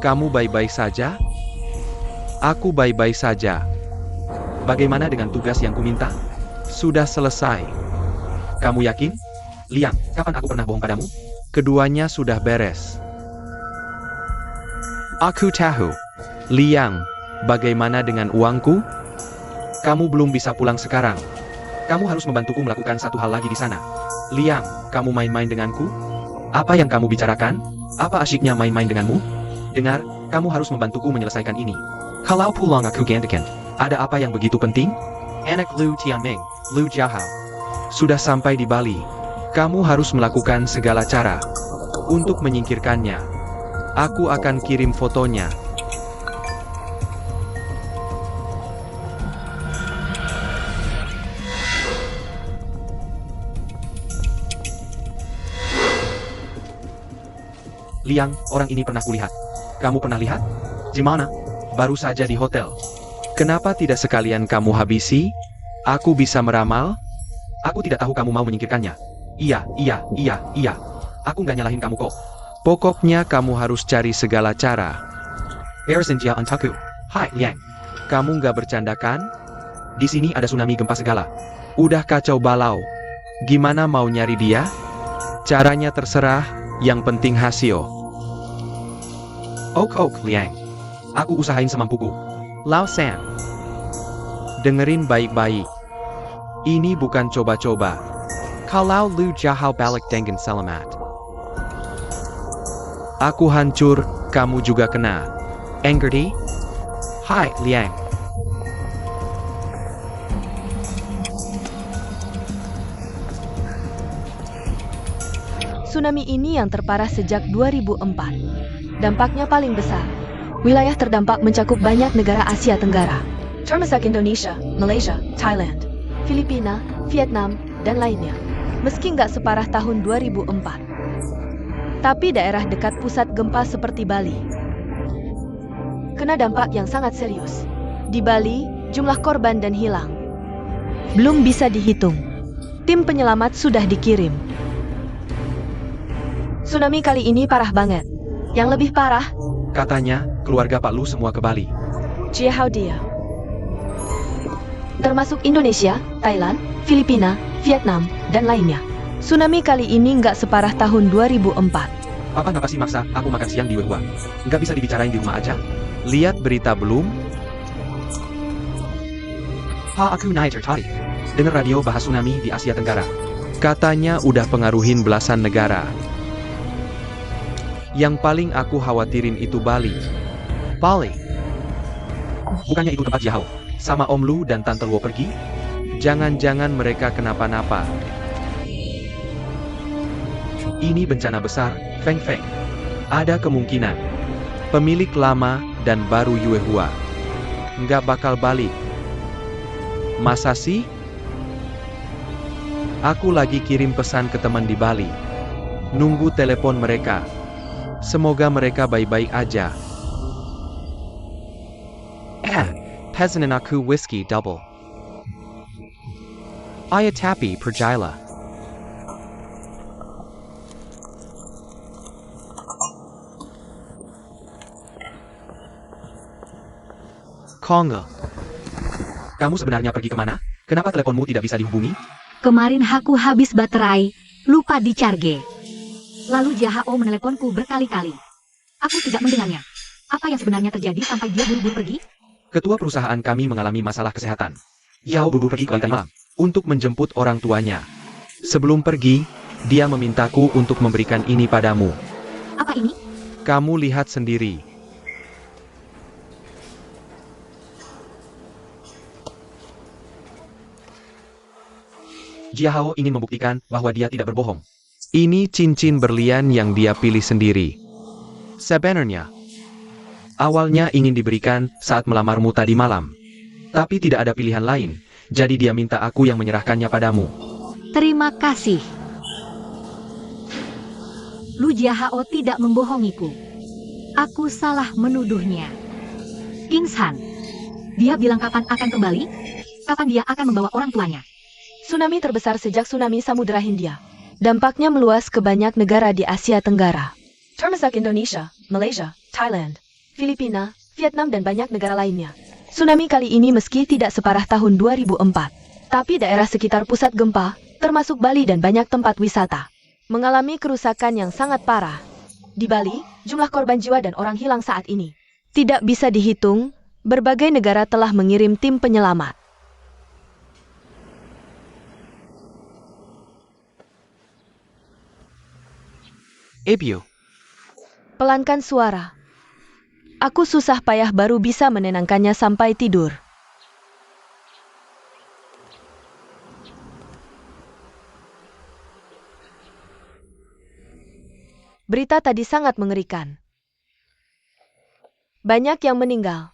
Kamu baik-baik saja? Aku baik-baik saja. Bagaimana dengan tugas yang kuminta? Sudah selesai. Kamu yakin? Liang, kapan aku pernah bohong padamu? Keduanya sudah beres. Aku tahu. Liang, bagaimana dengan uangku? Kamu belum bisa pulang sekarang. Kamu harus membantuku melakukan satu hal lagi di sana. Liang, kamu main-main denganku? Apa yang kamu bicarakan? Apa asyiknya main-main denganmu? Dengar, kamu harus membantuku menyelesaikan ini. Kalau pulang aku gantikan. Ada apa yang begitu penting? Anak Lu Tianming, Lu Jiahao. Sudah sampai di Bali. Kamu harus melakukan segala cara untuk menyingkirkannya. Aku akan kirim fotonya. Liang, orang ini pernah kulihat. Kamu pernah lihat? Di mana? Baru saja di hotel. Kenapa tidak sekalian kamu habisi? Aku bisa meramal? Aku tidak tahu kamu mau menyingkirkannya. Iya. Aku nggak nyalahin kamu kok. Pokoknya kamu harus cari segala cara. Ersenjia Antaku. Hai, Liang. Kamu nggak bercanda kan? Di sini ada tsunami gempa segala. Udah kacau balau. Gimana mau nyari dia? Caranya terserah, yang penting hasil. Ok, Liang. Aku usahain semampuku. Lao San. Dengerin baik-baik. Ini bukan coba-coba. Kalau lu jahal balik dengan selamat. Aku hancur, kamu juga kena. Engerti? Hai, Liang. Tsunami ini yang terparah sejak 2004. Dampaknya paling besar. Wilayah terdampak mencakup banyak negara Asia Tenggara, termasuk Indonesia, Malaysia, Thailand, Filipina, Vietnam, dan lainnya. Meski nggak separah tahun 2004. Tapi daerah dekat pusat gempa seperti Bali kena dampak yang sangat serius. Di Bali, jumlah korban dan hilang belum bisa dihitung. Tim penyelamat sudah dikirim. Tsunami kali ini parah banget. Yang lebih parah, Katanya, keluarga Pak Lu semua ke Bali. Jiahao dia. Termasuk Indonesia, Thailand, Filipina, Vietnam, dan lainnya. Tsunami kali ini nggak separah tahun 2004. Papa nggak pasti maksa aku makan siang di Wehua. Nggak bisa dibicarain di rumah aja? Lihat berita belum? Pa aku naik tertarik. Dengar radio bahas tsunami di Asia Tenggara. Katanya udah pengaruhin belasan negara. Yang paling aku khawatirin itu Bali. Bali? Bukannya itu tempat Jiahao sama Om Lu dan Tante Luo pergi? Jangan-jangan mereka kenapa-napa. Ini bencana besar, Feng Feng. Ada kemungkinan pemilik lama dan baru Yuehua nggak bakal balik. Masa sih? Aku lagi kirim pesan ke teman di Bali. Nunggu telepon mereka. Semoga mereka baik-baik aja. Pesanan aku whiskey double. Ayah tapi perjala. Kongo. Kamu sebenarnya pergi kemana? Kenapa teleponmu tidak bisa dihubungi? Kemarin aku habis baterai, lupa dicharge. Lalu Jiahao meneleponku berkali-kali. Aku tidak mendengarnya. Apa yang sebenarnya terjadi sampai dia buru-buru pergi? Ketua perusahaan kami mengalami masalah kesehatan. Yao buru-buru pergi ke lantai malam untuk menjemput orang tuanya. Sebelum pergi, dia memintaku untuk memberikan ini padamu. Apa ini? Kamu lihat sendiri. Jiahao ingin membuktikan bahwa dia tidak berbohong. Ini cincin berlian yang dia pilih sendiri. Sebenarnya, awalnya ingin diberikan saat melamarmu tadi malam. Tapi tidak ada pilihan lain, jadi dia minta aku yang menyerahkannya padamu. Terima kasih. Lu Jiahao tidak membohongiku. Aku salah menuduhnya. Kingshan, dia bilang kapan akan kembali? Kapan dia akan membawa orang tuanya? Tsunami terbesar sejak tsunami Samudra Hindia. Dampaknya meluas ke banyak negara di Asia Tenggara, termasuk Indonesia, Malaysia, Thailand, Filipina, Vietnam, dan banyak negara lainnya. Tsunami kali ini meski tidak separah tahun 2004, tapi daerah sekitar pusat gempa, termasuk Bali dan banyak tempat wisata, mengalami kerusakan yang sangat parah. Di Bali, jumlah korban jiwa dan orang hilang saat ini tidak bisa dihitung. Berbagai negara telah mengirim tim penyelamat. Ebio. Pelankan suara. Aku susah payah baru bisa menenangkannya sampai tidur. Berita tadi sangat mengerikan. Banyak yang meninggal.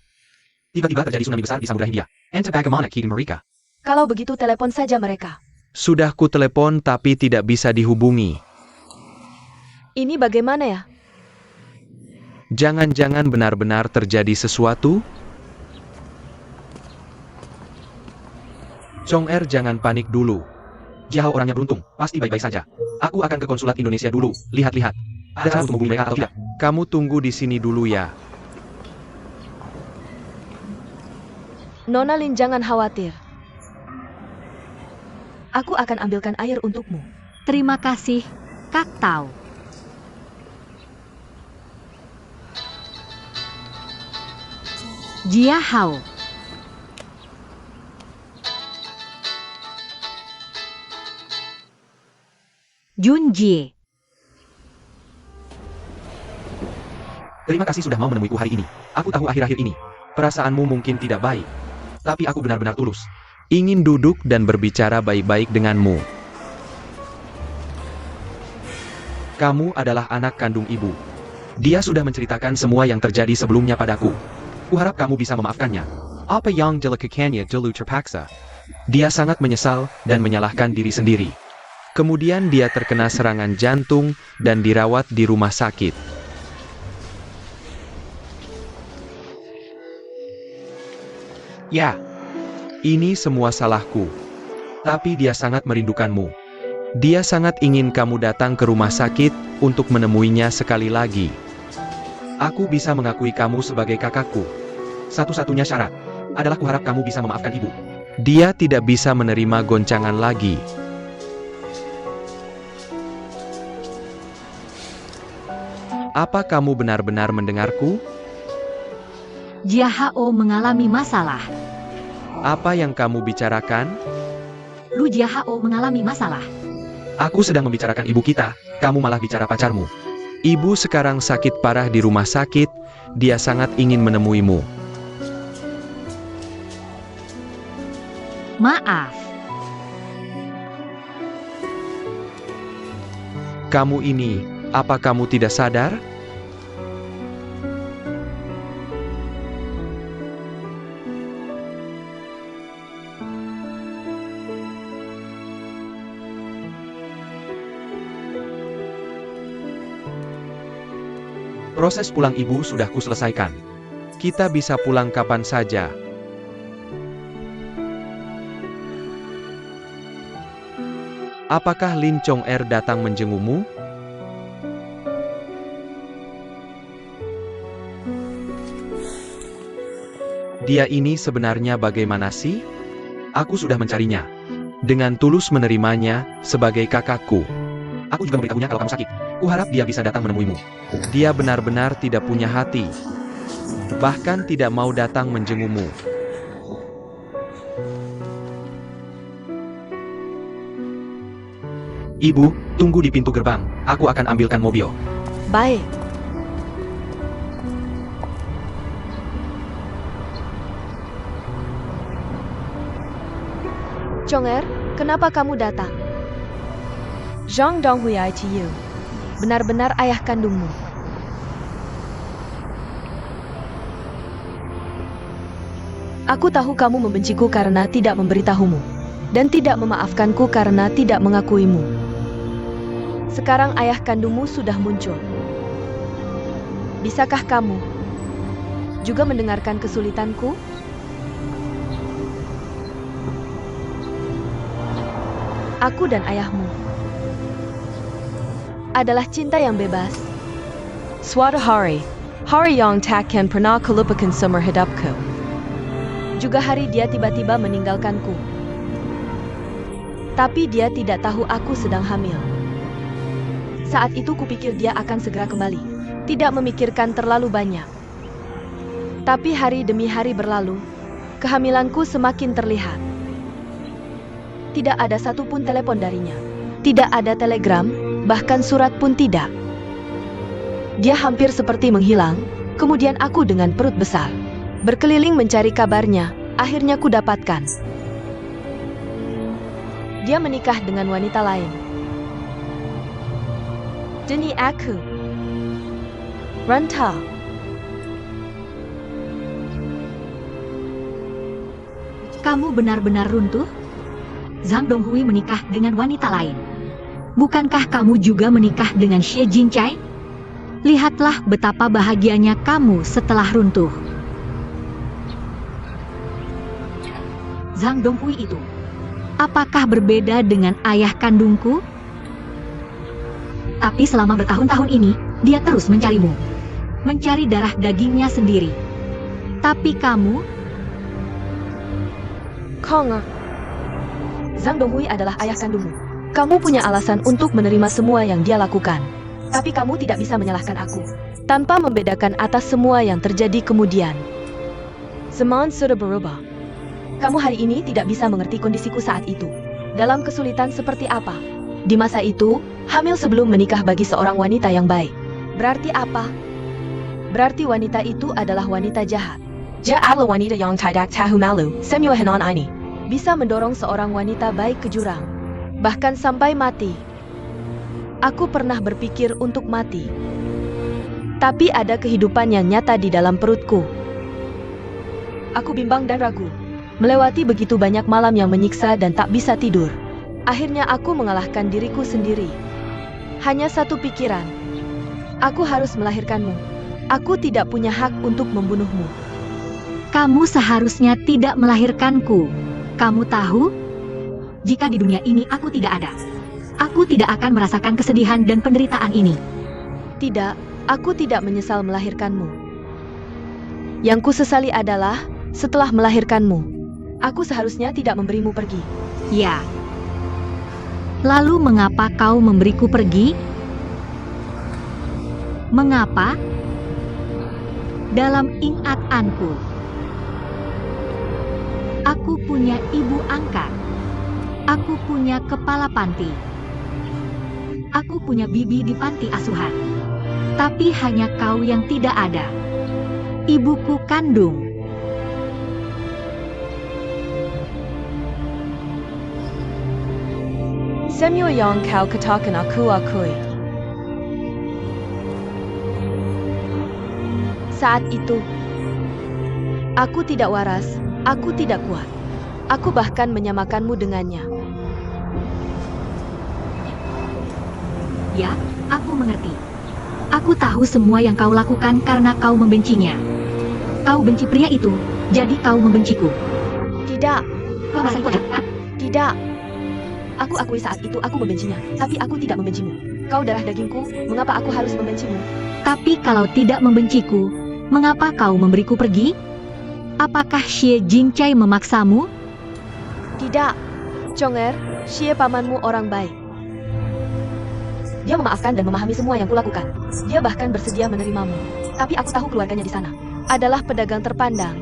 Tiba-tiba terjadi tsunami besar di Samudra Hindia. Ente bagaimana kirim mereka? Kalau begitu telepon saja mereka. Sudah ku telepon tapi tidak bisa dihubungi. Ini bagaimana ya? Jangan-jangan benar-benar terjadi sesuatu? Chong Er, jangan panik dulu. Jiahao orangnya beruntung, pasti baik-baik saja. Aku akan ke konsulat Indonesia dulu, lihat-lihat. Ada cara untuk menghubungi mereka atau tidak? Kamu tunggu di sini dulu ya. Nona Lin, jangan khawatir. Aku akan ambilkan air untukmu. Terima kasih, Kak Tau. Jia Hao. Jun Jie. Terima kasih sudah mau menemuiku hari ini. Aku tahu akhir-akhir ini, perasaanmu mungkin tidak baik. Tapi aku benar-benar tulus. Ingin duduk dan berbicara baik-baik denganmu. Kamu adalah anak kandung ibu. Dia sudah menceritakan semua yang terjadi sebelumnya padaku. Kuharap kamu bisa memaafkannya. Apa yang dilakukannya dulu terpaksa. Dia sangat menyesal dan menyalahkan diri sendiri. Kemudian dia terkena serangan jantung dan dirawat di rumah sakit. Ya, ini semua salahku. Tapi dia sangat merindukanmu. Dia sangat ingin kamu datang ke rumah sakit untuk menemuinya sekali lagi. Aku bisa mengakui kamu sebagai kakakku. Satu-satunya syarat adalah kuharap kamu bisa memaafkan ibu. Dia tidak bisa menerima goncangan lagi. Apa kamu benar-benar mendengarku? Jia Hao mengalami masalah. Apa yang kamu bicarakan? Lu Jia Hao mengalami masalah. Aku sedang membicarakan ibu kita, kamu malah bicara pacarmu. Ibu sekarang sakit parah di rumah sakit, dia sangat ingin menemuimu. Maaf. Kamu ini, apa kamu tidak sadar? Proses pulang ibu sudah kuselesaikan. Kita bisa pulang kapan saja. Apakah Lin Chong Er datang menjengukmu? Dia ini sebenarnya bagaimana sih? Aku sudah mencarinya. Dengan tulus menerimanya sebagai kakakku. Aku juga memberitahunya kalau kamu sakit. Kuharap dia bisa datang menemuimu. Dia benar-benar tidak punya hati. Bahkan tidak mau datang menjengukmu. Ibu, tunggu di pintu gerbang. Aku akan ambilkan mobil. Baik. Chong Er, kenapa kamu datang? Zhang Donghui ITU. Benar-benar ayah kandungmu. Aku tahu kamu membenciku karena tidak memberitahumu, dan tidak memaafkanku karena tidak mengakuimu. Sekarang ayah kandungmu sudah muncul. Bisakah kamu juga mendengarkan kesulitanku? Aku dan ayahmu adalah cinta yang bebas. Suatu hari yang takkan pernah kulupakan seumur hidupku. Juga hari dia tiba-tiba meninggalkanku. Tapi dia tidak tahu aku sedang hamil. Saat itu kupikir dia akan segera kembali. Tidak memikirkan terlalu banyak. Tapi hari demi hari berlalu, kehamilanku semakin terlihat. Tidak ada satupun telepon darinya. Tidak ada telegram, bahkan surat pun tidak. Dia hampir seperti menghilang, kemudian aku dengan perut besar. Berkeliling mencari kabarnya, akhirnya ku dapatkan. Dia menikah dengan wanita lain. Deni aku. Ranta. Kamu benar-benar runtuh? Zhang Donghui menikah dengan wanita lain. Bukankah kamu juga menikah dengan Xie Jinchai? Lihatlah betapa bahagianya kamu setelah runtuh. Zhang Donghui itu, apakah berbeda dengan ayah kandungku? Tapi selama bertahun-tahun ini, dia terus mencarimu. Mencari darah dagingnya sendiri. Tapi kamu Konger. Zhang Donghui adalah ayah kandungmu. Kamu punya alasan untuk menerima semua yang dia lakukan. Tapi kamu tidak bisa menyalahkan aku. Tanpa membedakan atas semua yang terjadi kemudian. Zaman sudah berubah. Kamu hari ini tidak bisa mengerti kondisiku saat itu. Dalam kesulitan seperti apa? Di masa itu, hamil sebelum menikah bagi seorang wanita yang baik. Berarti apa? Berarti wanita itu adalah wanita jahat. Ja adalah wanita yang tidak tahu malu, semua henan ini. Bisa mendorong seorang wanita baik ke jurang. Bahkan sampai mati. Aku pernah berpikir untuk mati. Tapi ada kehidupan yang nyata di dalam perutku. Aku bimbang dan ragu. Melewati begitu banyak malam yang menyiksa dan tak bisa tidur. Akhirnya aku mengalahkan diriku sendiri. Hanya satu pikiran. Aku harus melahirkanmu. Aku tidak punya hak untuk membunuhmu. Kamu seharusnya tidak melahirkanku. Kamu tahu? Jika di dunia ini aku tidak ada, aku tidak akan merasakan kesedihan dan penderitaan ini. Tidak, aku tidak menyesal melahirkanmu. Yang kusesali adalah, setelah melahirkanmu, aku seharusnya tidak memberimu pergi. Ya. Lalu mengapa kau memberiku pergi? Mengapa? Dalam ingatanku, aku punya ibu angkat. Aku punya kepala panti. Aku punya bibi di panti asuhan. Tapi hanya kau yang tidak ada. Ibuku kandung. Semua yang kau katakan aku akui. Saat itu, aku tidak waras, aku tidak kuat. Aku bahkan menyamakanmu dengannya. Ya, aku mengerti. Aku tahu semua yang kau lakukan karena kau membencinya. Kau benci pria itu, jadi kau membenciku. Tidak, Kau merasa itu ada? tidak. Aku akui saat itu aku membencinya, tapi aku tidak membencimu. Kau darah dagingku, mengapa aku harus membencimu? Tapi kalau tidak membenciku, mengapa kau memberiku pergi? Apakah Xie Jingcai memaksamu? Tidak. Chonger, Xie pamanmu orang baik. Dia memaafkan dan memahami semua yang kulakukan. Dia bahkan bersedia menerimamu. Tapi aku tahu keluarganya di sana adalah pedagang terpandang.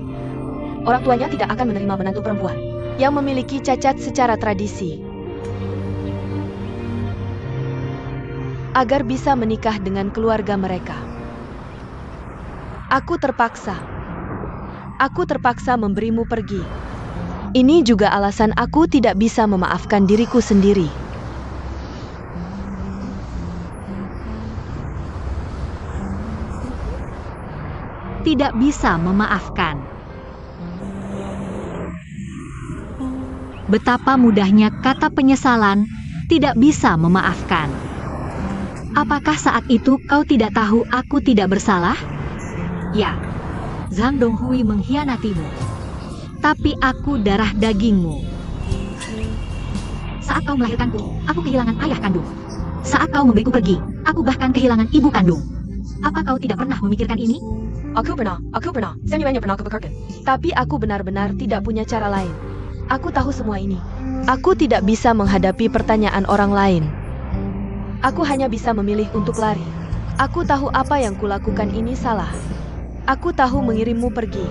Orang tuanya tidak akan menerima menantu perempuan yang memiliki cacat secara tradisi. Agar bisa menikah dengan keluarga mereka. Aku terpaksa memberimu pergi. Ini juga alasan aku tidak bisa memaafkan diriku sendiri. Tidak bisa memaafkan. Betapa mudahnya kata penyesalan, tidak bisa memaafkan. Apakah saat itu kau tidak tahu aku tidak bersalah? Ya, Zhang Donghui mengkhianatimu. Tapi aku darah dagingmu. Saat kau melahirkanku, aku kehilangan ayah kandung. Saat kau memberiku pergi, aku bahkan kehilangan ibu kandung. Apa kau tidak pernah memikirkan ini? Aku pernah. Semuanya pernah aku pikirkan. Tapi aku benar-benar tidak punya cara lain. Aku tahu semua ini. Aku tidak bisa menghadapi pertanyaan orang lain. Aku hanya bisa memilih untuk lari. Aku tahu apa yang kulakukan ini salah. Aku tahu mengirimmu pergi.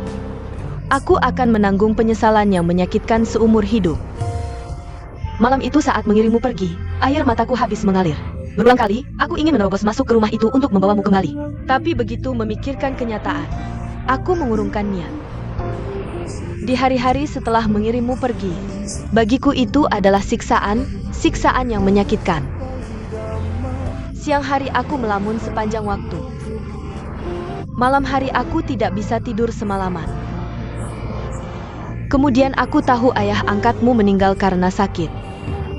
Aku akan menanggung penyesalan yang menyakitkan seumur hidup. Malam itu saat mengirimmu pergi, air mataku habis mengalir. Berulang kali, aku ingin menerobos masuk ke rumah itu untuk membawamu kembali. Tapi begitu memikirkan kenyataan, aku mengurungkan niat. Di hari-hari setelah mengirimmu pergi, bagiku itu adalah siksaan yang menyakitkan. Siang hari aku melamun sepanjang waktu. Malam hari aku tidak bisa tidur semalaman. Kemudian aku tahu ayah angkatmu meninggal karena sakit.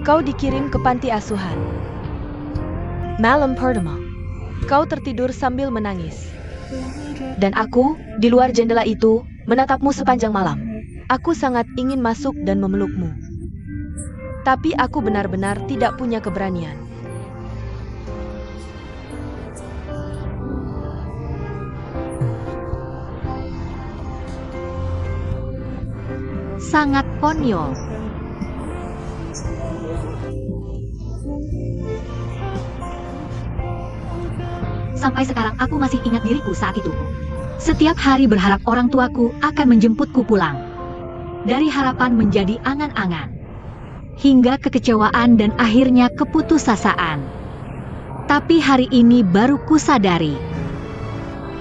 Kau dikirim ke panti asuhan. Malam pertama, kau tertidur sambil menangis. Dan aku, di luar jendela itu, menatapmu sepanjang malam. Aku sangat ingin masuk dan memelukmu. Tapi aku benar-benar tidak punya keberanian. sangat konyol. Sampai sekarang aku masih ingat diriku saat itu. Setiap hari berharap orang tuaku akan menjemputku pulang. Dari harapan menjadi angan-angan. Hingga kekecewaan dan akhirnya keputusasaan. Tapi hari ini baru kusadari.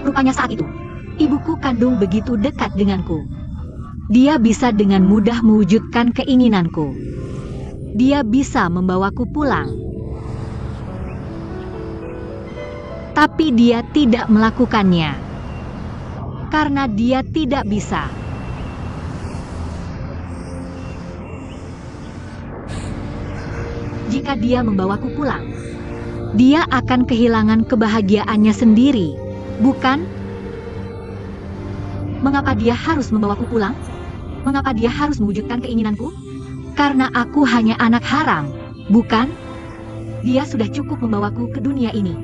Rupanya saat itu, ibuku kandung begitu dekat denganku. Dia bisa dengan mudah mewujudkan keinginanku. Dia bisa membawaku pulang. Tapi dia tidak melakukannya. Karena dia tidak bisa. Jika dia membawaku pulang, dia akan kehilangan kebahagiaannya sendiri, bukan? Mengapa dia harus membawaku pulang? Mengapa dia harus mewujudkan keinginanku? Karena aku hanya anak haram, bukan? Dia sudah cukup membawaku ke dunia ini.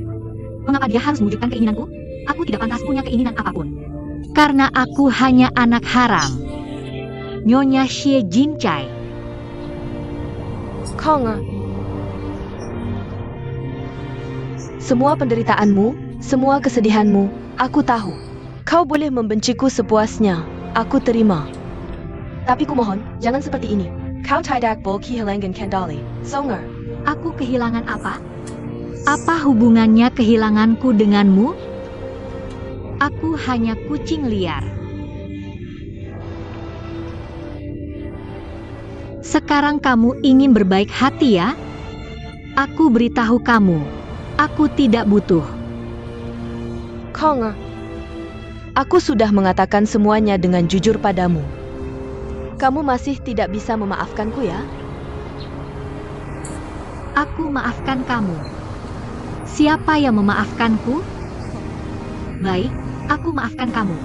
Mengapa dia harus mewujudkan keinginanku? Aku tidak pantas punya keinginan apapun. Karena aku hanya anak haram. Nyonya Xie Jincai. Konger. Semua penderitaanmu, semua kesedihanmu, aku tahu. Kau boleh membenciku sepuasnya, aku terima. Tapi kumohon, jangan seperti ini. Kau tidak boleh kehilangan kendali, Songer. Aku kehilangan apa? Apa hubungannya kehilanganku denganmu? Aku hanya kucing liar. Sekarang kamu ingin berbaik hati ya? Aku beritahu kamu, aku tidak butuh. Konger. Aku sudah mengatakan semuanya dengan jujur padamu. Kamu masih tidak bisa memaafkanku ya? Aku maafkan kamu. Siapa yang memaafkanku? Baik, aku maafkan kamu.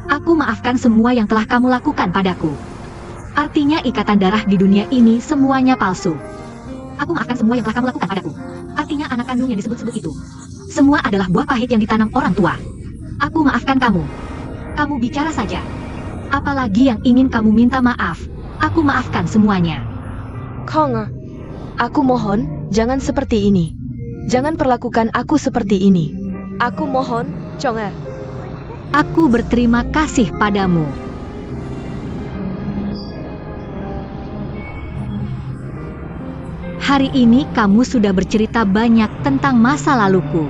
Aku maafkan semua yang telah kamu lakukan padaku. Artinya ikatan darah di dunia ini semuanya palsu. Aku maafkan semua yang telah kamu lakukan padaku. Artinya anak kandung yang disebut-sebut itu. Semua adalah buah pahit yang ditanam orang tua. Aku maafkan kamu. Kamu bicara saja. Apalagi yang ingin kamu minta maaf. Aku maafkan semuanya. Konger. Aku mohon, jangan seperti ini. Jangan perlakukan aku seperti ini. Aku mohon, Conger. Aku berterima kasih padamu. Hari ini kamu sudah bercerita banyak tentang masa laluku.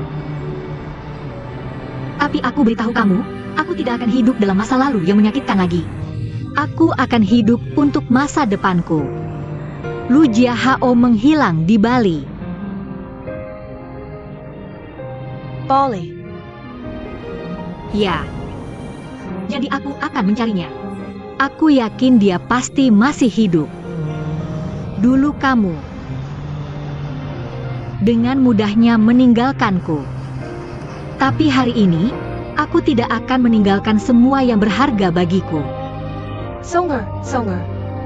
Tapi aku beritahu kamu, aku tidak akan hidup dalam masa lalu yang menyakitkan lagi. Aku akan hidup untuk masa depanku. Lu Jia Hao menghilang di Bali. Boleh. Ya. Jadi aku akan mencarinya. Aku yakin dia pasti masih hidup. Dulu kamu dengan mudahnya meninggalkanku. Tapi hari ini, aku tidak akan meninggalkan semua yang berharga bagiku. Songer.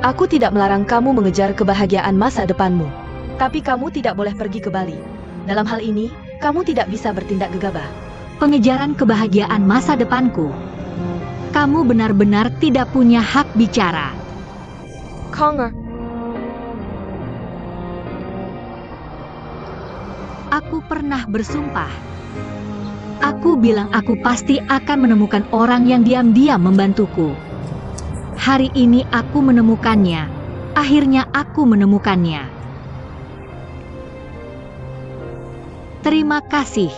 Aku tidak melarang kamu mengejar kebahagiaan masa depanmu. Tapi kamu tidak boleh pergi ke Bali. Dalam hal ini, kamu tidak bisa bertindak gegabah. Pengejaran kebahagiaan masa depanku. Kamu benar-benar tidak punya hak bicara. Konger. Aku pernah bersumpah. Aku bilang aku pasti akan menemukan orang yang diam-diam membantuku. Hari ini aku menemukannya. Akhirnya aku menemukannya. Terima kasih.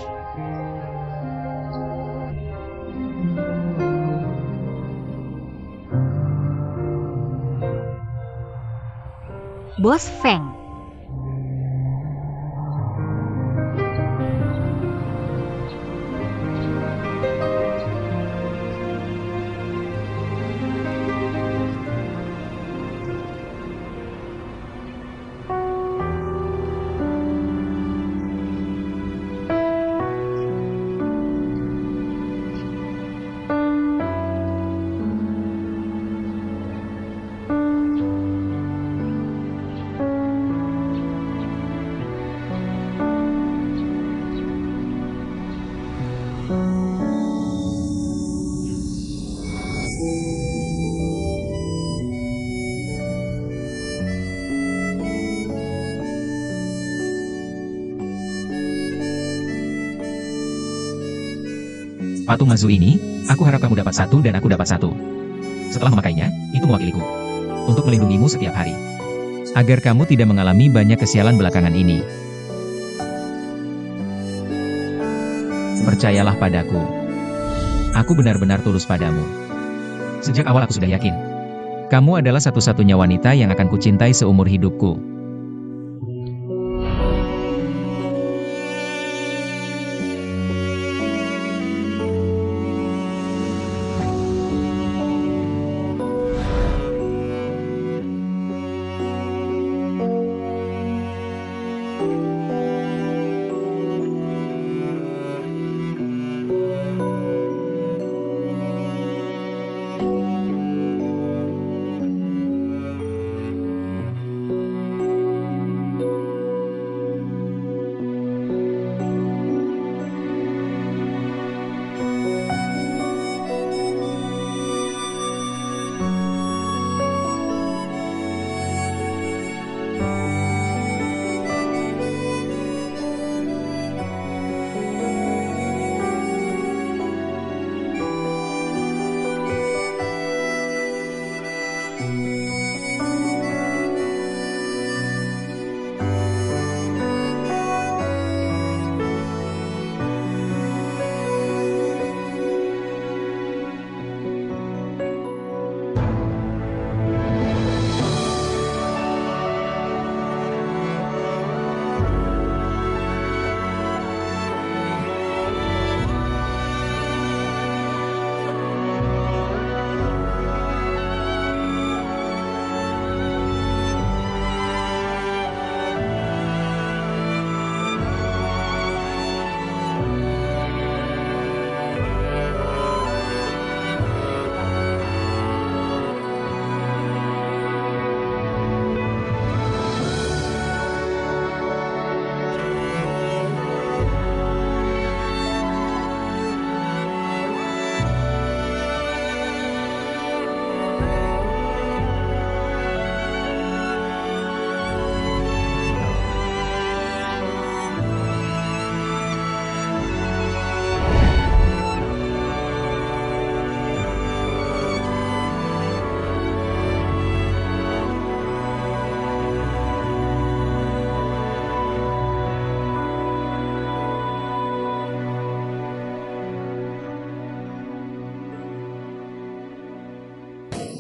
Bos Feng. Patung Mazu ini, aku harap kamu dapat satu dan aku dapat satu. Setelah memakainya, itu mewakiliku. Untuk melindungimu setiap hari. Agar kamu tidak mengalami banyak kesialan belakangan ini. Percayalah padaku. Aku benar-benar tulus padamu. Sejak awal aku sudah yakin. Kamu adalah satu-satunya wanita yang akan kucintai seumur hidupku.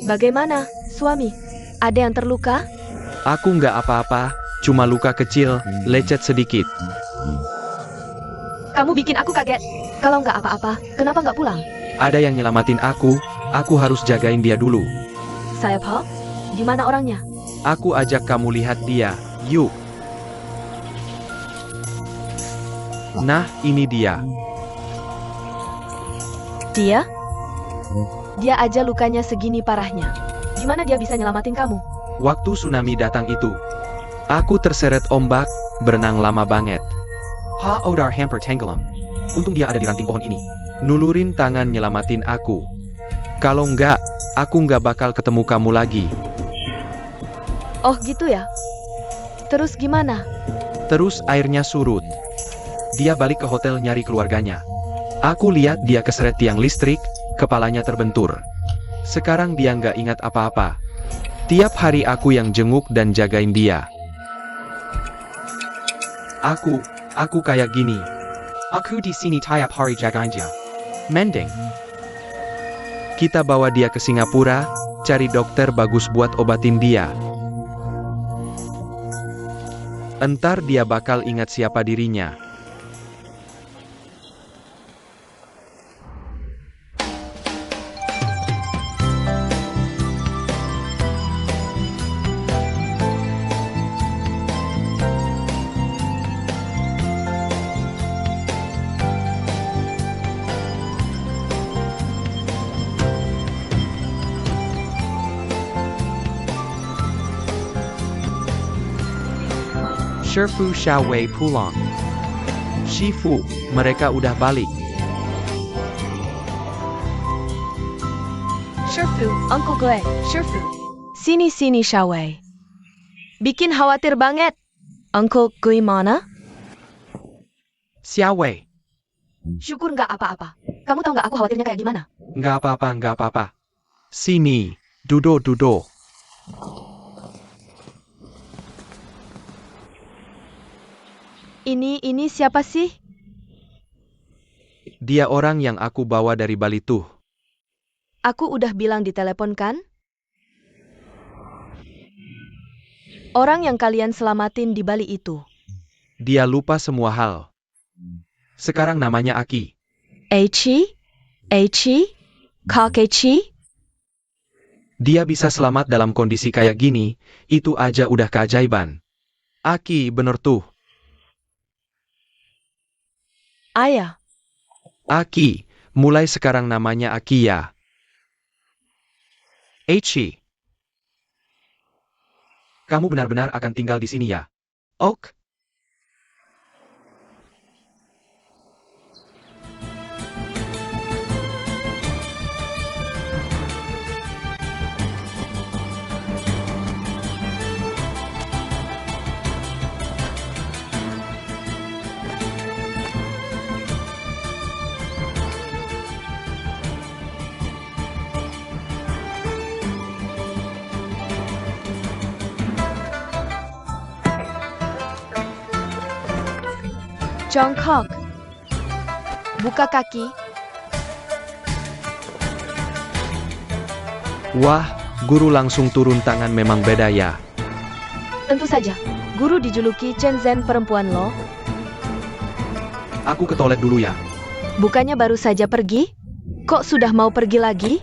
Bagaimana, suami? Ada yang terluka? Aku nggak apa-apa, cuma luka kecil, lecet sedikit. Kamu bikin aku kaget. Kalau nggak apa-apa, kenapa nggak pulang? Ada yang nyelamatin aku harus jagain dia dulu. Saya Paul? Gimana orangnya? Aku ajak kamu lihat dia, yuk. Nah, ini dia. Dia? Dia aja lukanya segini parahnya. Gimana dia bisa nyelamatin kamu? Waktu tsunami datang itu, aku terseret ombak, berenang lama banget. Odar hampir tenggelam. Untung dia ada di ranting pohon ini. Nulurin tangan nyelamatin aku. Kalau enggak, aku nggak bakal ketemu kamu lagi. Oh gitu ya? Terus gimana? Terus airnya surut. Dia balik ke hotel nyari keluarganya. Aku lihat dia keseret tiang listrik, kepalanya terbentur. Sekarang dia nggak ingat apa-apa. Tiap hari aku yang jenguk dan jagain dia. Aku kayak gini. Aku di sini tiap hari jagain dia. Mending kita bawa dia ke Singapura, cari dokter bagus buat obatin dia. Entar dia bakal ingat siapa dirinya. Shifu Xiaowei pulang. Shifu, mereka udah balik. Shifu, Uncle Gue, Shifu. Sini Xiaowei. Bikin khawatir banget. Uncle Gue mana? Xiaowei, Syukur nggak apa-apa. Kamu tahu nggak aku khawatirnya kayak gimana? Nggak apa-apa, nggak apa-apa. Sini, duduk. Ini siapa sih? Dia orang yang aku bawa dari Bali tuh. Aku udah bilang di telepon kan? Orang yang kalian selamatin di Bali itu. Dia lupa semua hal. Sekarang namanya Aki. Eichi? Kakechi? Dia bisa selamat dalam kondisi kayak gini, itu aja udah keajaiban. Aki, bener tuh. Ayah, Aki, mulai sekarang namanya Aki ya. Eichi. Kamu benar-benar akan tinggal di sini ya? Ok. Jongkok. Buka kaki. Wah, guru langsung turun tangan memang beda ya. Tentu saja, guru dijuluki Chen Zhen perempuan loh. Aku ke toilet dulu ya. Bukannya baru saja pergi? Kok sudah mau pergi lagi?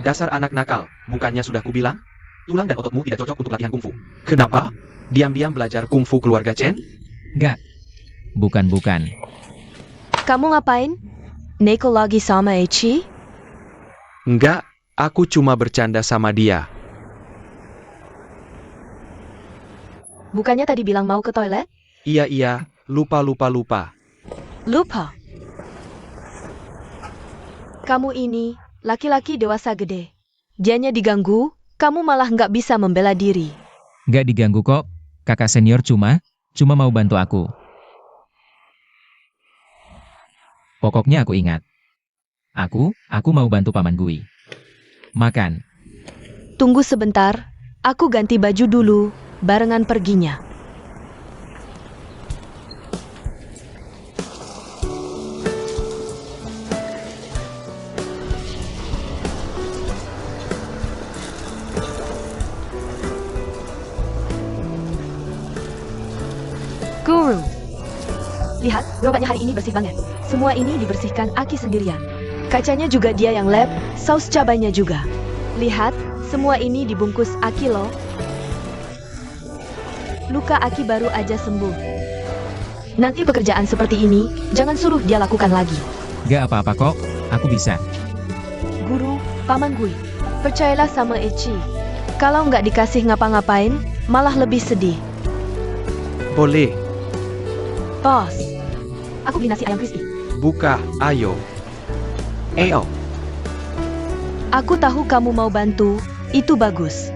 Dasar anak nakal, bukannya sudah kubilang? Tulang dan ototmu tidak cocok untuk latihan kungfu. Kenapa? Diam-diam belajar kungfu keluarga Chen? Enggak. Bukan. Kamu ngapain? Neko lagi sama Eichi? Enggak, aku cuma bercanda sama dia. Bukannya tadi bilang mau ke toilet? Iya, lupa. Lupa. Kamu ini, laki-laki dewasa gede. Dianya diganggu, kamu malah nggak bisa membela diri. Nggak diganggu kok. Kakak senior cuma mau bantu aku. Pokoknya aku ingat. Aku mau bantu Paman Gui. Makan. Tunggu sebentar, aku ganti baju dulu, barengan perginya. Guru. Lihat, gerobaknya hari ini bersih banget. Semua ini dibersihkan Aki sendirian. Kacanya juga dia yang lap, saus cabainya juga. Lihat, semua ini dibungkus Aki loh. Luka Aki baru aja sembuh. Nanti pekerjaan seperti ini, jangan suruh dia lakukan lagi. Nggak apa-apa kok, aku bisa. Guru, Paman Gui, percayalah sama Eichi. Kalau nggak dikasih ngapa-ngapain, malah lebih sedih. Boleh, Bos, aku beli nasi ayam crispy. buka, ayo. Eyo, Aku tahu kamu mau bantu, itu bagus.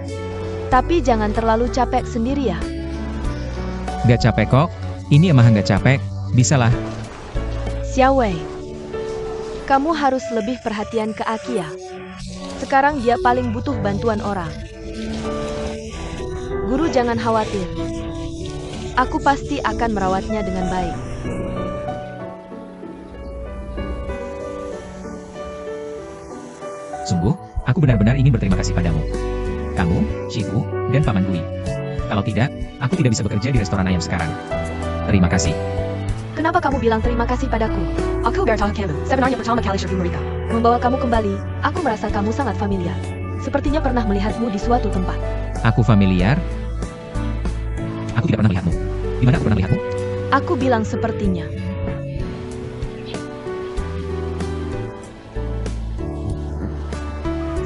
Tapi jangan terlalu capek sendiri ya. Nggak capek kok. Ini emang nggak capek. Bisalah. Xiaowei, kamu harus lebih perhatian ke Aki ya. Sekarang dia paling butuh bantuan orang. Guru jangan khawatir. Aku pasti akan merawatnya dengan baik. Sungguh, aku benar-benar ingin berterima kasih padamu. Kamu, Shifu, dan Paman Gui. Kalau tidak, aku tidak bisa bekerja di restoran ayam sekarang. Terima kasih. Kenapa kamu bilang terima kasih padaku? Aku bertahan kamu, sebenarnya pertama kali Shifu mereka. Membawa kamu kembali, aku merasa kamu sangat familiar. Sepertinya pernah melihatmu di suatu tempat. Aku familiar? Aku tidak pernah melihatmu. Di mana aku pernah melihatmu? Aku bilang sepertinya.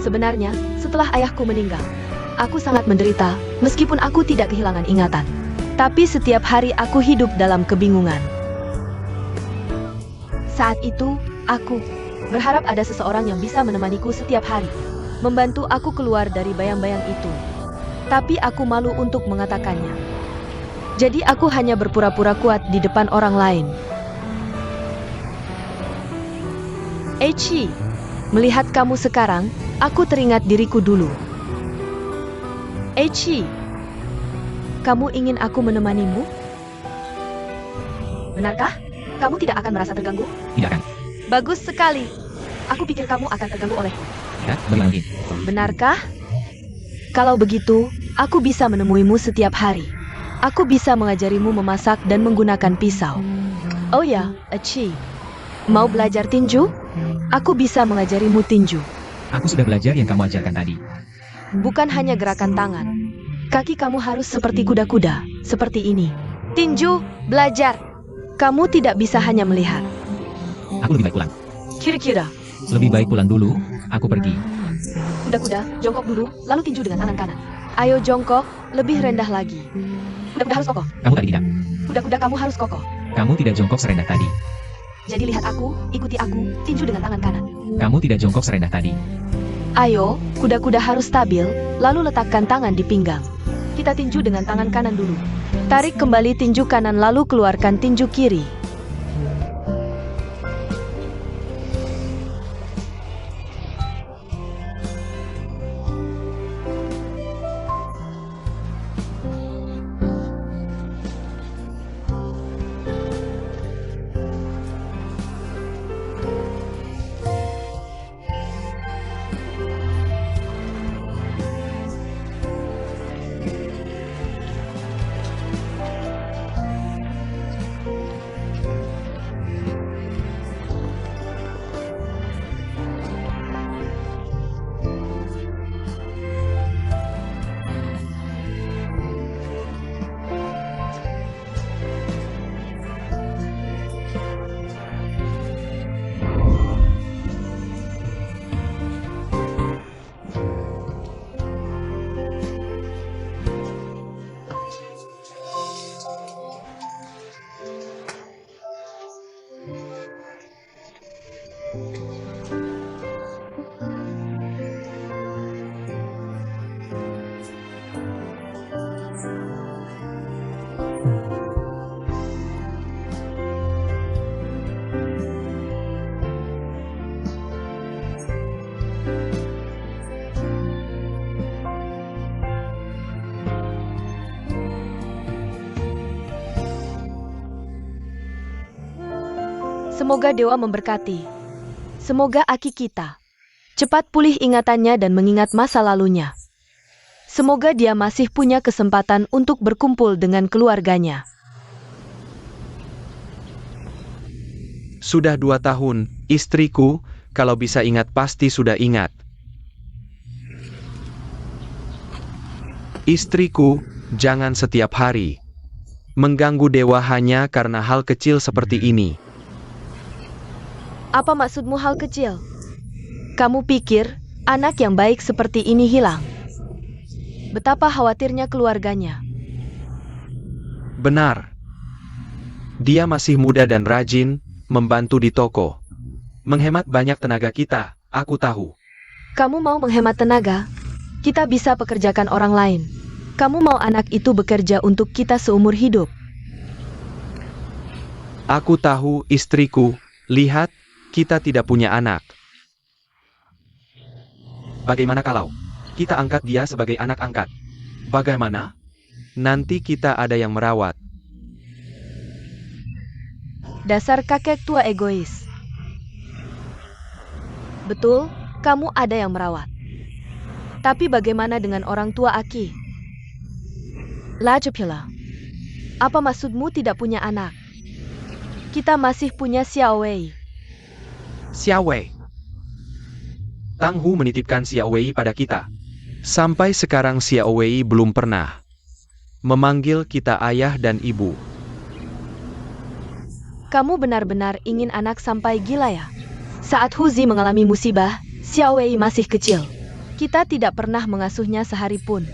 Sebenarnya, setelah ayahku meninggal, aku sangat menderita, meskipun aku tidak kehilangan ingatan. Tapi setiap hari aku hidup dalam kebingungan. Saat itu, aku berharap ada seseorang yang bisa menemaniku setiap hari, membantu aku keluar dari bayang-bayang itu. Tapi aku malu untuk mengatakannya. Jadi aku hanya berpura-pura kuat di depan orang lain. Eichi, melihat kamu sekarang, aku teringat diriku dulu. Eichi, kamu ingin aku menemanimu? Benarkah? Kamu tidak akan merasa terganggu? Tidak akan. Bagus sekali. Aku pikir kamu akan terganggu olehku. Ya, bagaimana mungkin? Benarkah? Kalau begitu, aku bisa menemuimu setiap hari. Aku bisa mengajarimu memasak dan menggunakan pisau. Oh ya, Eichi, mau belajar tinju? Aku bisa mengajarimu tinju. Aku sudah belajar yang kamu ajarkan tadi. Bukan hanya gerakan tangan. Kaki kamu harus seperti kuda-kuda, seperti ini. Tinju, belajar. Kamu tidak bisa hanya melihat. Aku lebih baik pulang. Kira-kira. Lebih baik pulang dulu, aku pergi. Kuda-kuda, jongkok dulu, lalu tinju dengan tangan kanan. Ayo jongkok, lebih rendah lagi. Kuda-kuda harus kokoh. Kamu tadi tidak. Kuda-kuda kamu harus kokoh. Kamu tidak jongkok serendah tadi. Jadi lihat aku, ikuti aku, tinju dengan tangan kanan. Kamu tidak jongkok serendah tadi. Ayo, kuda-kuda harus stabil, lalu letakkan tangan di pinggang. Kita tinju dengan tangan kanan dulu. Tarik kembali tinju kanan lalu keluarkan tinju kiri. Semoga dewa memberkati. Semoga Aki kita cepat pulih ingatannya dan mengingat masa lalunya. Semoga dia masih punya kesempatan untuk berkumpul dengan keluarganya. Sudah 2 tahun, istriku, kalau bisa ingat pasti sudah ingat. Istriku, jangan setiap hari mengganggu dewa hanya karena hal kecil seperti ini. Apa maksudmu hal kecil? Kamu pikir anak yang baik seperti ini hilang? Betapa khawatirnya keluarganya. Benar. Dia masih muda dan rajin, membantu di toko. Menghemat banyak tenaga kita, aku tahu. Kamu mau menghemat tenaga? Kita bisa pekerjakan orang lain. Kamu mau anak itu bekerja untuk kita seumur hidup? Aku tahu, istriku, lihat, kita tidak punya anak. Bagaimana kalau kita angkat dia sebagai anak angkat? Bagaimana? Nanti kita ada yang merawat. Dasar kakek tua egois. Betul, kamu ada yang merawat. Tapi bagaimana dengan orang tua Aki? Lajepila, apa maksudmu tidak punya anak? Kita masih punya Xiao Wei. Xiao Wei. Tang Hu menitipkan Xiao Wei pada kita. Sampai sekarang Xiao Wei belum pernah memanggil kita ayah dan ibu. Kamu benar-benar ingin anak sampai gila ya? Saat Huzi mengalami musibah, Xiao Wei masih kecil. Kita tidak pernah mengasuhnya sehari pun.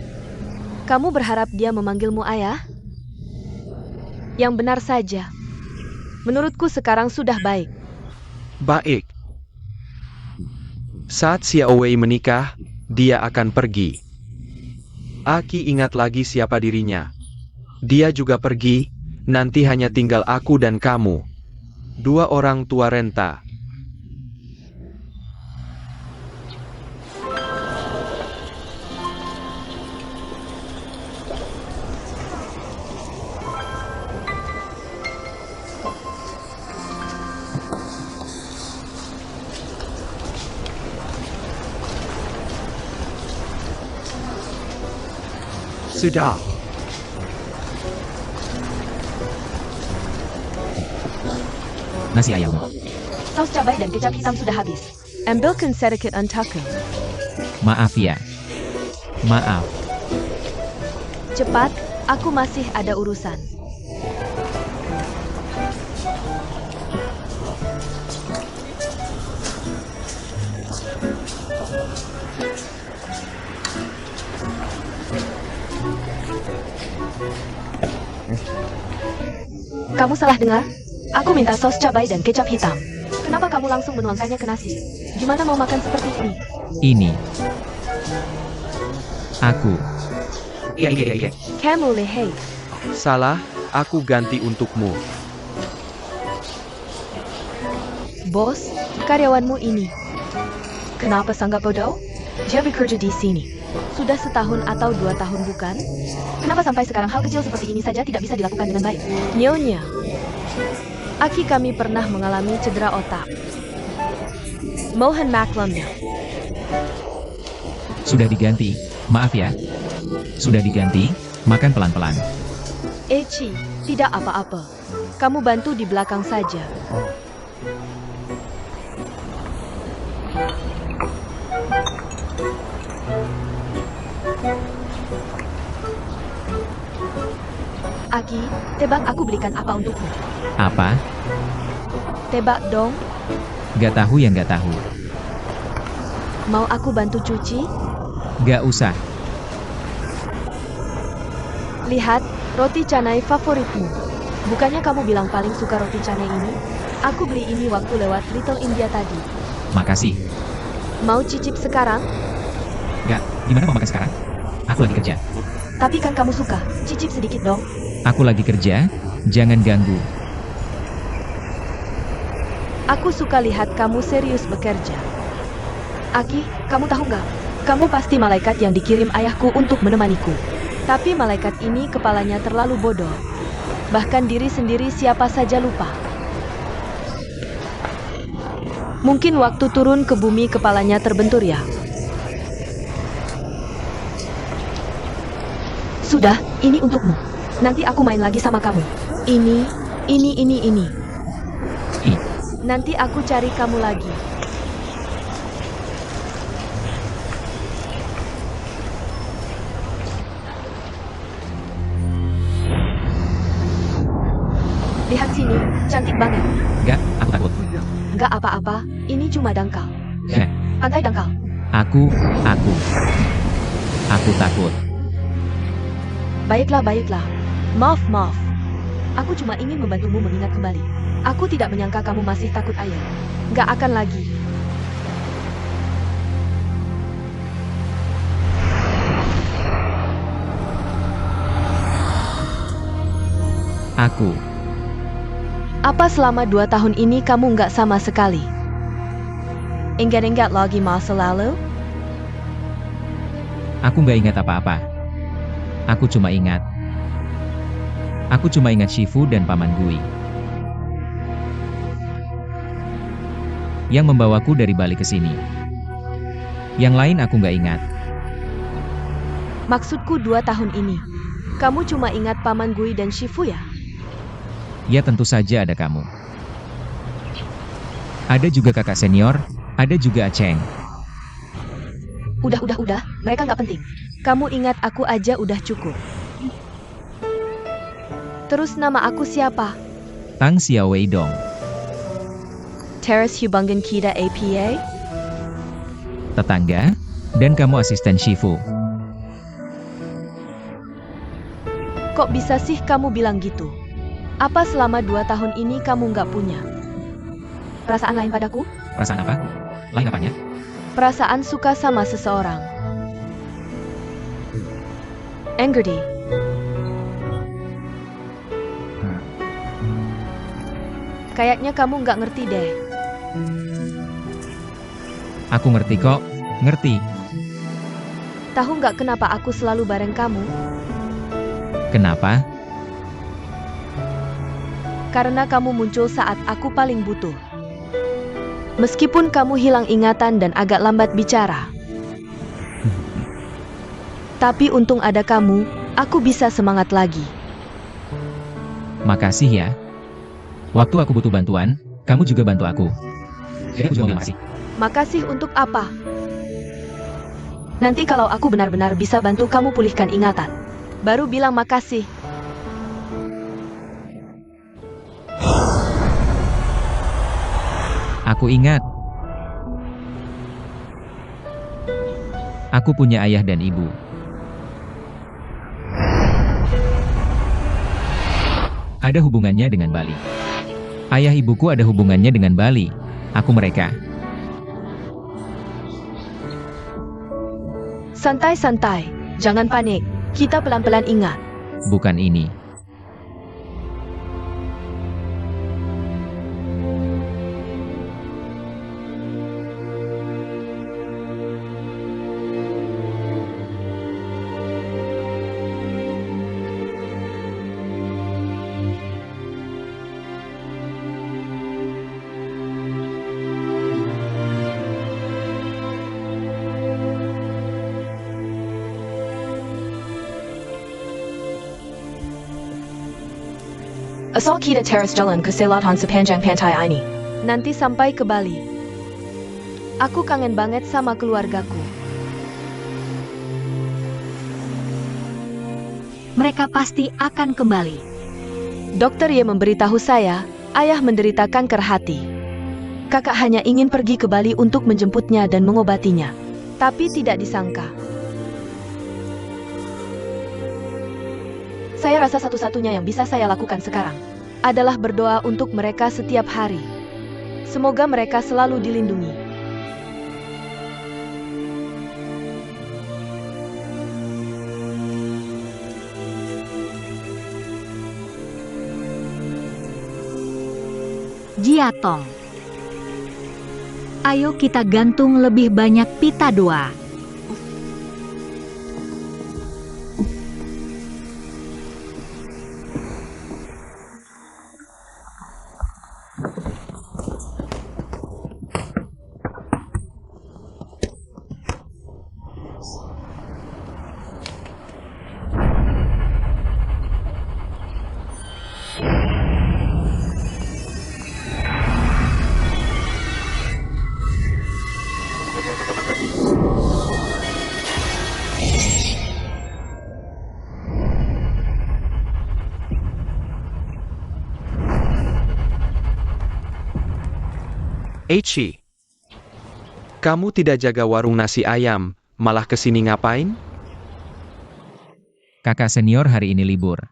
Kamu berharap dia memanggilmu ayah? Yang benar saja. Menurutku sekarang sudah baik. Baik. Saat Xiao Wei menikah, dia akan pergi. Aki ingat lagi siapa dirinya. Dia juga pergi, nanti hanya tinggal aku dan kamu. Dua orang tua renta. Sudah. Nasi ayam. Saus cabai dan kecap hitam sudah habis. Ambilkan sedikit untukku. Maaf ya. Maaf. Cepat, aku masih ada urusan. Kamu salah dengar? Aku minta saus cabai dan kecap hitam. Kenapa kamu langsung menuangkannya ke nasi? Gimana mau makan seperti ini? Ini. Aku. Kamu lehai. Salah, aku ganti untukmu. Bos, karyawanmu ini. Kenapa sangat bodoh? Dia bekerja di sini. Sudah setahun atau 2 tahun bukan? Kenapa sampai sekarang hal kecil seperti ini saja tidak bisa dilakukan dengan baik? Nyonya. Aki kami pernah mengalami cedera otak. Mohon maklumnya. Sudah diganti. Maaf ya. Sudah diganti. Makan pelan-pelan. Eci, tidak apa-apa. Kamu bantu di belakang saja. Aki, tebak aku belikan apa untukmu? Apa? Tebak dong, Gak tahu yang gak tahu. mau aku bantu cuci? Gak usah. Lihat, roti canai favoritmu. Bukannya kamu bilang paling suka roti canai ini? Aku beli ini waktu lewat Little India tadi. Makasih. Mau cicip sekarang? Gak, gimana mau makan sekarang? Aku lagi kerja. Tapi kan kamu suka, cicip sedikit dong. Aku lagi kerja, jangan ganggu. Aku suka lihat kamu serius bekerja. Aki, kamu tahu nggak? Kamu pasti malaikat yang dikirim ayahku untuk menemaniku. Tapi malaikat ini kepalanya terlalu bodoh. Bahkan diri sendiri siapa saja lupa. Mungkin waktu turun ke bumi kepalanya terbentur ya. Sudah, ini untukmu. Nanti aku main lagi sama kamu. Ini. Ih, Nanti aku cari kamu lagi. Lihat sini, cantik banget. gak, aku takut. Nggak apa-apa, ini cuma dangkal. Heh, Pantai dangkal. aku takut. Baiklah, baiklah. Maaf. Aku cuma ingin membantumu mengingat kembali. Aku tidak menyangka kamu masih takut ayah. Gak akan lagi. Aku. Apa selama 2 tahun ini kamu nggak sama sekali? Ingat-ingat lagi masa lalu? Aku nggak ingat apa-apa. Aku cuma ingat Shifu dan Paman Gui. Yang membawaku dari balik ke sini. Yang lain aku nggak ingat. Maksudku 2 tahun ini. Kamu cuma ingat Paman Gui dan Shifu ya? Ya tentu saja ada kamu. Ada juga kakak senior, ada juga Aceng. Udah. Mereka nggak penting. Kamu ingat aku aja udah cukup. Terus nama aku siapa? Tang Xiaowei dong. Teras Hubangan Kita APA? Tetangga, dan kamu asisten Shifu. Kok bisa sih kamu bilang gitu? Apa selama 2 tahun ini kamu nggak punya perasaan lain padaku? Perasaan apa? Lain apanya? Perasaan suka sama seseorang. Engerti. Kayaknya kamu nggak ngerti deh. Aku ngerti kok, ngerti. Tahu nggak kenapa aku selalu bareng kamu? Kenapa? Karena kamu muncul saat aku paling butuh. Meskipun kamu hilang ingatan dan agak lambat bicara. Tapi untung ada kamu, aku bisa semangat lagi. Makasih ya. Waktu aku butuh bantuan, kamu juga bantu aku. Jadi aku juga bilang makasih. Makasih untuk apa? Nanti kalau aku benar-benar bisa bantu kamu pulihkan ingatan, baru bilang makasih. Aku ingat. Aku punya ayah dan ibu. Ada hubungannya dengan Bali. Ayah ibuku ada hubungannya dengan Bali. Aku mereka. Santai-santai, jangan panik. Kita pelan-pelan ingat. Bukan ini. Asal kita terus jalan ke selatan sepanjang pantai ini. Nanti sampai ke Bali. Aku kangen banget sama keluargaku. Mereka pasti akan kembali. Dokter Ye memberitahu saya, ayah menderita kanker hati. Kakak hanya ingin pergi ke Bali untuk menjemputnya dan mengobatinya. Tapi tidak disangka. Saya rasa satu-satunya yang bisa saya lakukan sekarang adalah berdoa untuk mereka setiap hari. Semoga mereka selalu dilindungi. Jiatong. Ayo kita gantung lebih banyak pita doa. Eichi, kamu tidak jaga warung nasi ayam, malah kesini ngapain? Kakak senior hari ini libur.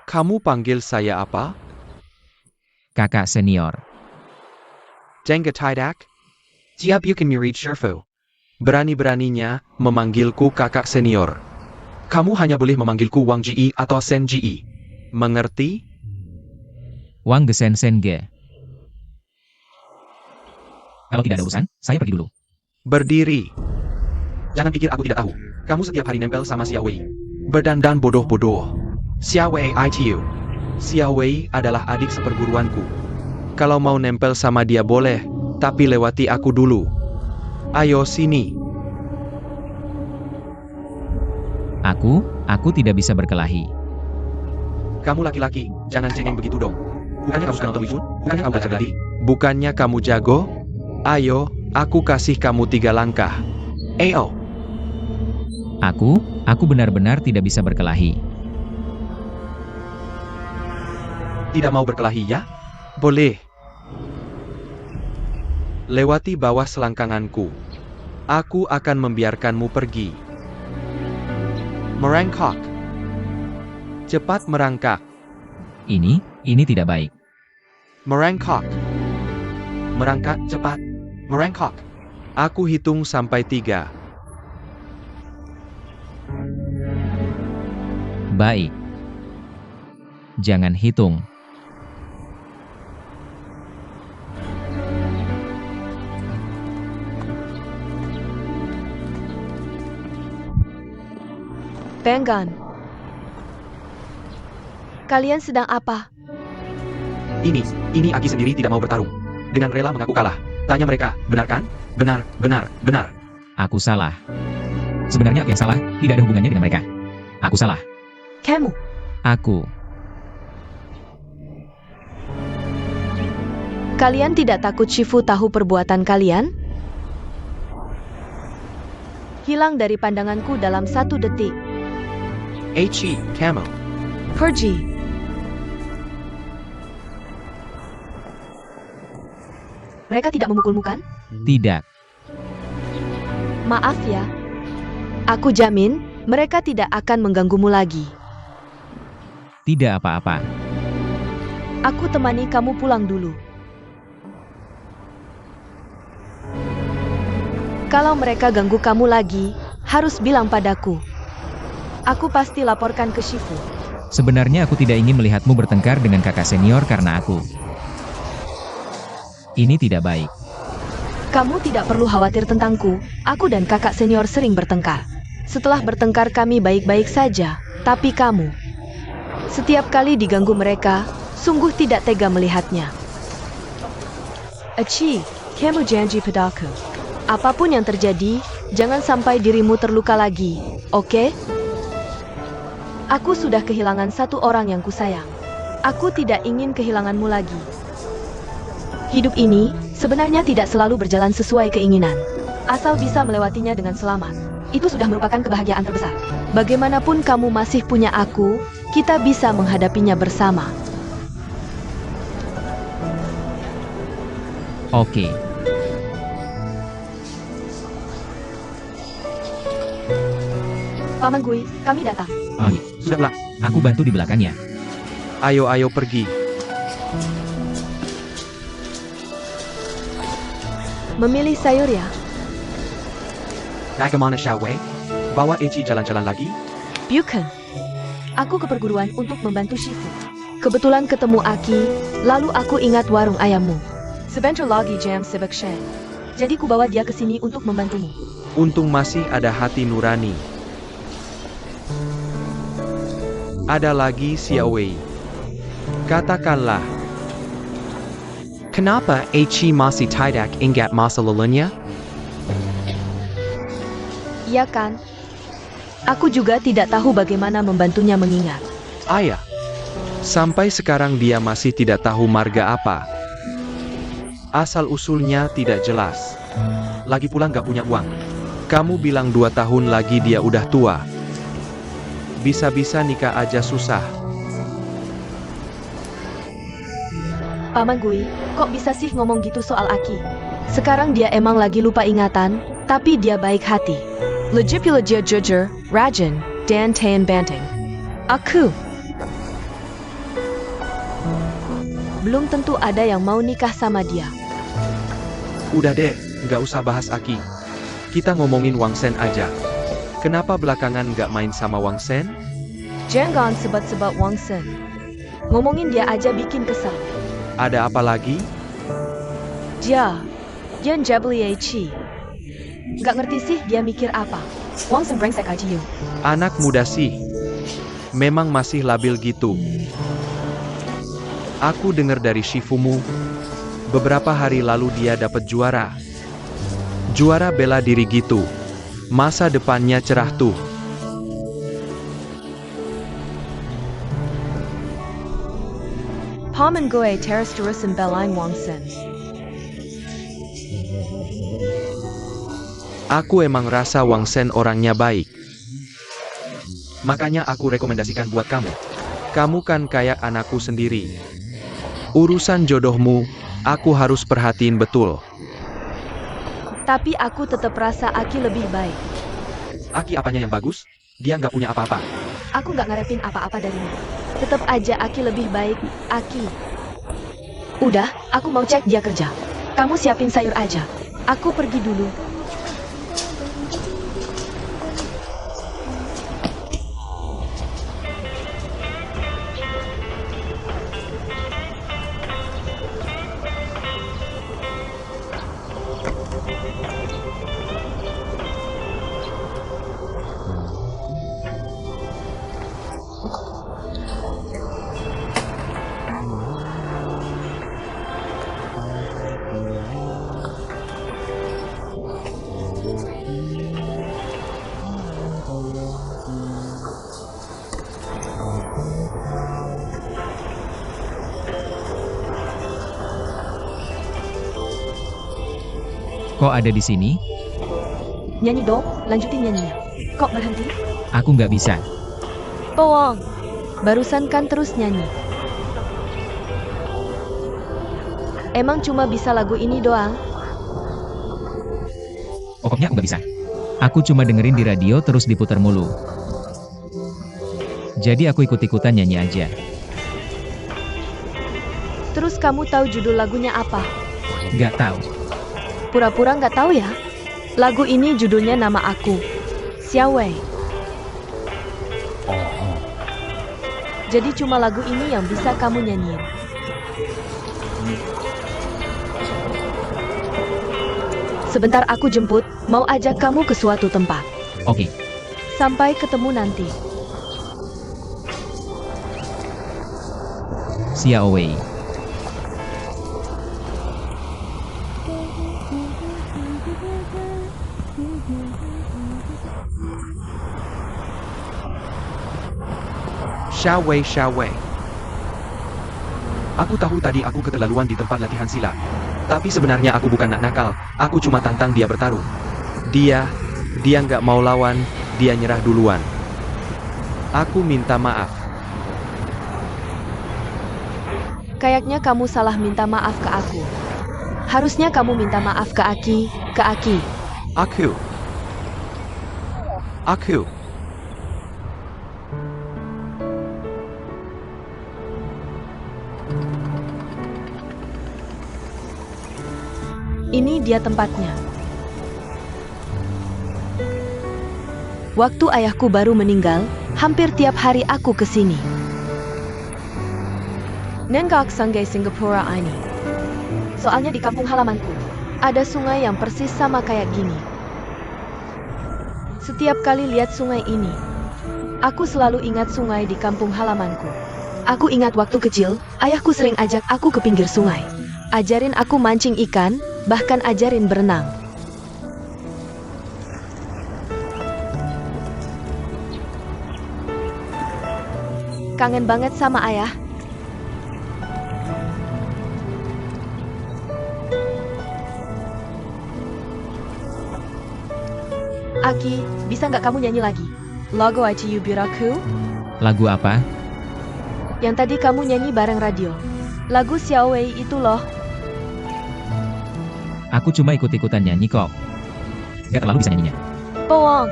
Kamu panggil saya apa? Kakak senior. Jenga Tidak? Siap you can read Sherfu. Berani-beraninya memanggilku kakak senior. Kamu hanya boleh memanggilku Wang Ji atau Sen Ji. Mengerti? Wang Gesen Senge. Kalau tidak ada urusan, saya pergi dulu. Berdiri. Jangan pikir aku tidak tahu. Kamu setiap hari nempel sama Xia Wei. Berdandan bodoh-bodoh. Xia Wei ITU. Xia Wei adalah adik seperguruanku. Kalau mau nempel sama dia boleh, tapi lewati aku dulu. Ayo sini. Aku tidak bisa berkelahi. Kamu laki-laki, jangan cengeng begitu dong. Bukannya kamu suka nonton Wishun? Bukannya kamu belajar lari? Bukannya kamu jago? Ayo, aku kasih kamu 3 langkah. Ayo. Aku benar-benar tidak bisa berkelahi. Tidak mau berkelahi ya? Boleh. Lewati bawah selangkanganku. Aku akan membiarkanmu pergi. Merangkak. Cepat merangkak. Ini tidak baik. Merangkak. Merangkak cepat. Merangkak. Aku hitung sampai 3. Baik. Jangan hitung. Penggan. Kalian sedang apa? Ini Aki sendiri tidak mau bertarung. Dengan rela mengaku kalah. Tanya mereka, benar kan? Benar. Aku salah. Sebenarnya aku yang salah, tidak ada hubungannya dengan mereka. Aku salah. Kamu. Aku. Kalian tidak takut Shifu tahu perbuatan kalian? Hilang dari pandanganku dalam 1 detik. H.E. Camo. Pergi. Mereka tidak memukulmu kan? Tidak. Maaf ya. Aku jamin, mereka tidak akan mengganggumu lagi. Tidak apa-apa. Aku temani kamu pulang dulu. Kalau mereka ganggu kamu lagi, harus bilang padaku. Aku pasti laporkan ke Shifu. Sebenarnya aku tidak ingin melihatmu bertengkar dengan kakak senior karena aku. Ini tidak baik. Kamu tidak perlu khawatir tentangku. Aku dan kakak senior sering bertengkar. Setelah bertengkar kami baik-baik saja. Tapi kamu, setiap kali diganggu mereka, sungguh tidak tega melihatnya. Aci, kamu janji padaku. Apapun yang terjadi, jangan sampai dirimu terluka lagi, oke? Aku sudah kehilangan 1 orang yang kusayang. Aku tidak ingin kehilanganmu lagi. Hidup ini sebenarnya tidak selalu berjalan sesuai keinginan. Asal bisa melewatinya dengan selamat, itu sudah merupakan kebahagiaan terbesar. Bagaimanapun kamu masih punya aku, kita bisa menghadapinya bersama. Oke. Paman Gui, kami datang. Sudahlah. Aku bantu di belakangnya. Ayo pergi. Memilih sayur ya? Naik kemana Xiaowei? Bawa Eci jalan-jalan lagi? Bukan. Aku ke perguruan untuk membantu Shifu. Kebetulan ketemu Aki, lalu aku ingat warung ayammu. Sebentar lagi jam sibuk Shen. Jadi ku bawa dia ke sini untuk membantumu. Untung masih ada hati nurani. Ada lagi Xiaowei. Katakanlah. Kenapa Eci masih tidak ingat masa lalunya? Iya kan? Aku juga tidak tahu bagaimana membantunya mengingat. Ayah. Sampai sekarang dia masih tidak tahu marga apa. Asal-usulnya tidak jelas. Lagi pula nggak punya uang. Kamu bilang 2 tahun lagi dia udah tua. Bisa-bisa nikah aja susah. Paman Gui, kok bisa sih ngomong gitu soal Aki? Sekarang dia emang lagi lupa ingatan, tapi dia baik hati. Legit jujur, rajin, dan tahan banting. Aku. Belum tentu ada yang mau nikah sama dia. Udah deh, nggak usah bahas Aki. Kita ngomongin Wang Shen aja. Kenapa belakangan nggak main sama Wang Shen? Jangan sebat-sebat Wang Shen. Ngomongin dia aja bikin kesal. Ada apa lagi? Dia jabli Eci. Gak ngerti sih dia mikir apa. Wang Shen brengsek aja you. Anak muda sih. Memang masih labil gitu. Aku dengar dari Shifumu. Beberapa hari lalu dia dapat juara. Juara bela diri gitu. Masa depannya cerah tuh. Paman Gue terus terusan belain Wang Shen. Aku emang rasa Wang Shen orangnya baik. Makanya aku rekomendasikan buat kamu. Kamu kan kayak anakku sendiri. Urusan jodohmu, aku harus perhatiin betul. Tapi aku tetap rasa Aki lebih baik. Aki apanya yang bagus? Dia nggak punya apa-apa. Aku nggak ngarepin apa-apa darinya. Tetap aja Aki lebih baik. Aki. Udah, aku mau cek dia kerja. Kamu siapin sayur aja. Aku pergi dulu. Kok ada di sini? Nyanyi dong, lanjutin nyanyinya. Kok berhenti? Aku nggak bisa. Powong. Barusan kan terus nyanyi. Emang cuma bisa lagu ini doang? Pokoknya aku nggak bisa. Aku cuma dengerin di radio terus diputar mulu. Jadi aku ikut-ikutan nyanyi aja. Terus kamu tahu judul lagunya apa? Nggak tahu. Pura-pura nggak tahu ya? Lagu ini judulnya Nama Aku. Xiao Wei. Jadi cuma lagu ini yang bisa kamu nyanyiin. Sebentar aku jemput, mau ajak kamu ke suatu tempat. Oke. Sampai ketemu nanti. Xiao Wei. Xiao Wei. Aku tahu tadi aku keterlaluan di tempat latihan silat. Tapi sebenarnya aku bukan nak nakal, aku cuma tantang dia bertarung. Dia nggak mau lawan, dia nyerah duluan. Aku minta maaf. Kayaknya kamu salah minta maaf ke aku. Harusnya kamu minta maaf ke Aki, Aku. Ini dia tempatnya. Waktu ayahku baru meninggal, hampir tiap hari aku ke sini. Nenggak Sanggai Singapura ini. Soalnya di kampung halamanku, ada sungai yang persis sama kayak gini. Setiap kali lihat sungai ini, aku selalu ingat sungai di kampung halamanku. Aku ingat waktu kecil, ayahku sering ajak aku ke pinggir sungai. Ajarin aku mancing ikan, bahkan ajarin berenang. Kangen banget sama ayah. Aki, bisa nggak kamu nyanyi lagi? Lagu ITU Biraku? Lagu apa? Yang tadi kamu nyanyi bareng radio. Lagu Xiao Wei itu loh. Aku cuma ikut-ikutan nyanyi kok. Nggak terlalu bisa nyanyinya. Powong.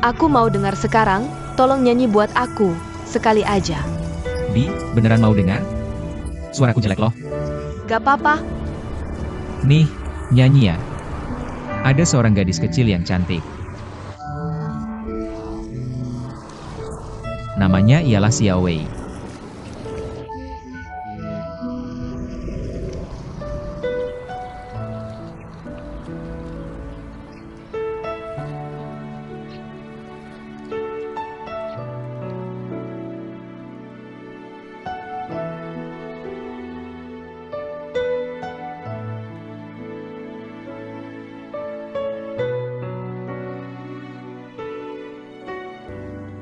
Aku mau dengar sekarang, tolong nyanyi buat aku, sekali aja. Bi, beneran mau dengar? Suaraku jelek loh. Gak apa-apa. Nih, nyanyi ya. Ada seorang gadis kecil yang cantik. Namanya ialah Xiao Wei.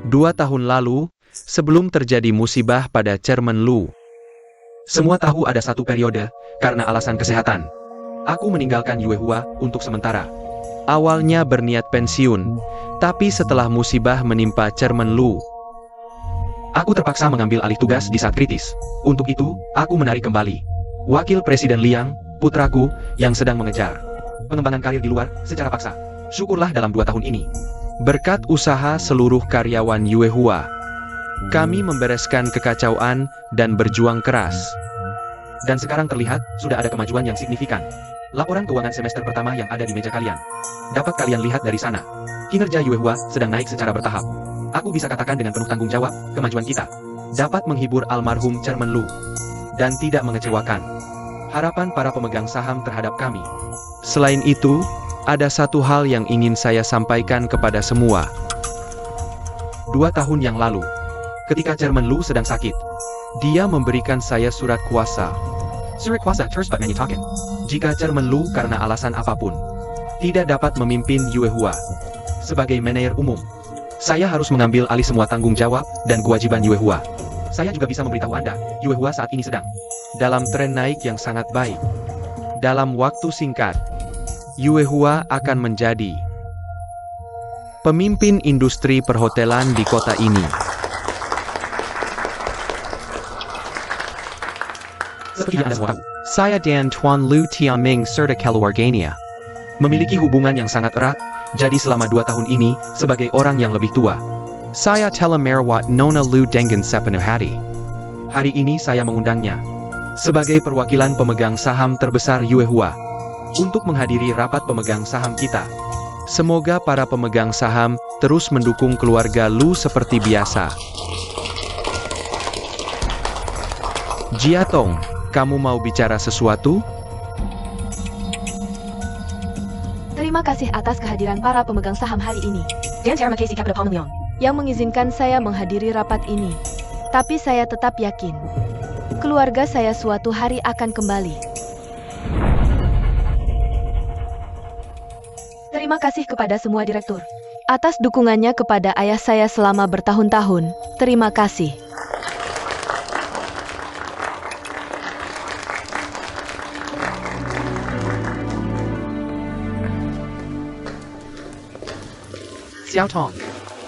Dua tahun lalu, sebelum terjadi musibah pada Chairman Lu. Semua tahu ada satu periode, karena alasan kesehatan. Aku meninggalkan Yuehua untuk sementara. Awalnya berniat pensiun, tapi setelah musibah menimpa Chairman Lu, aku terpaksa mengambil alih tugas di saat kritis. Untuk itu, aku menarik kembali Wakil Presiden Liang, putraku, yang sedang mengejar pengembangan karir di luar secara paksa. Syukurlah dalam 2 tahun ini, Berkat usaha seluruh karyawan Yuehua, kami membereskan kekacauan dan berjuang keras. Dan sekarang terlihat, sudah ada kemajuan yang signifikan. Laporan keuangan semester pertama yang ada di meja kalian. Dapat kalian lihat dari sana. Kinerja Yuehua sedang naik secara bertahap. Aku bisa katakan dengan penuh tanggung jawab, kemajuan kita dapat menghibur almarhum Chairman Lu dan tidak mengecewakan harapan para pemegang saham terhadap kami. Selain itu, ada satu hal yang ingin saya sampaikan kepada semua. 2 tahun yang lalu, ketika Chairman Lu sedang sakit, dia memberikan saya surat kuasa. Surat kuasa terus but talking. Jika Chairman Lu karena alasan apapun tidak dapat memimpin Yuehua sebagai manajer umum, saya harus mengambil alih semua tanggung jawab dan kewajiban Yuehua. Saya juga bisa memberitahu Anda, Yuehua saat ini sedang dalam tren naik yang sangat baik. Dalam waktu singkat, Yuehua akan menjadi pemimpin industri perhotelan di kota ini. Seperti yang Anda semua tahu, saya dan Tuan Lu Tianming serta keluarganya memiliki hubungan yang sangat erat, jadi selama 2 tahun ini, sebagai orang yang lebih tua, saya telah merawat Nona Lu dengan sepenuh hati. Hari ini saya mengundangnya sebagai perwakilan pemegang saham terbesar Yuehua untuk menghadiri rapat pemegang saham kita. Semoga para pemegang saham terus mendukung keluarga Lu seperti biasa. Jiatong, kamu mau bicara sesuatu? Terima kasih atas kehadiran para pemegang saham hari ini. Dan Chairman Casey Capital Pangmyeon yang mengizinkan saya menghadiri rapat ini. Tapi saya tetap yakin, keluarga saya suatu hari akan kembali. Terima kasih kepada semua direktur. Atas dukungannya kepada ayah saya selama bertahun-tahun, terima kasih. Xiao Tong,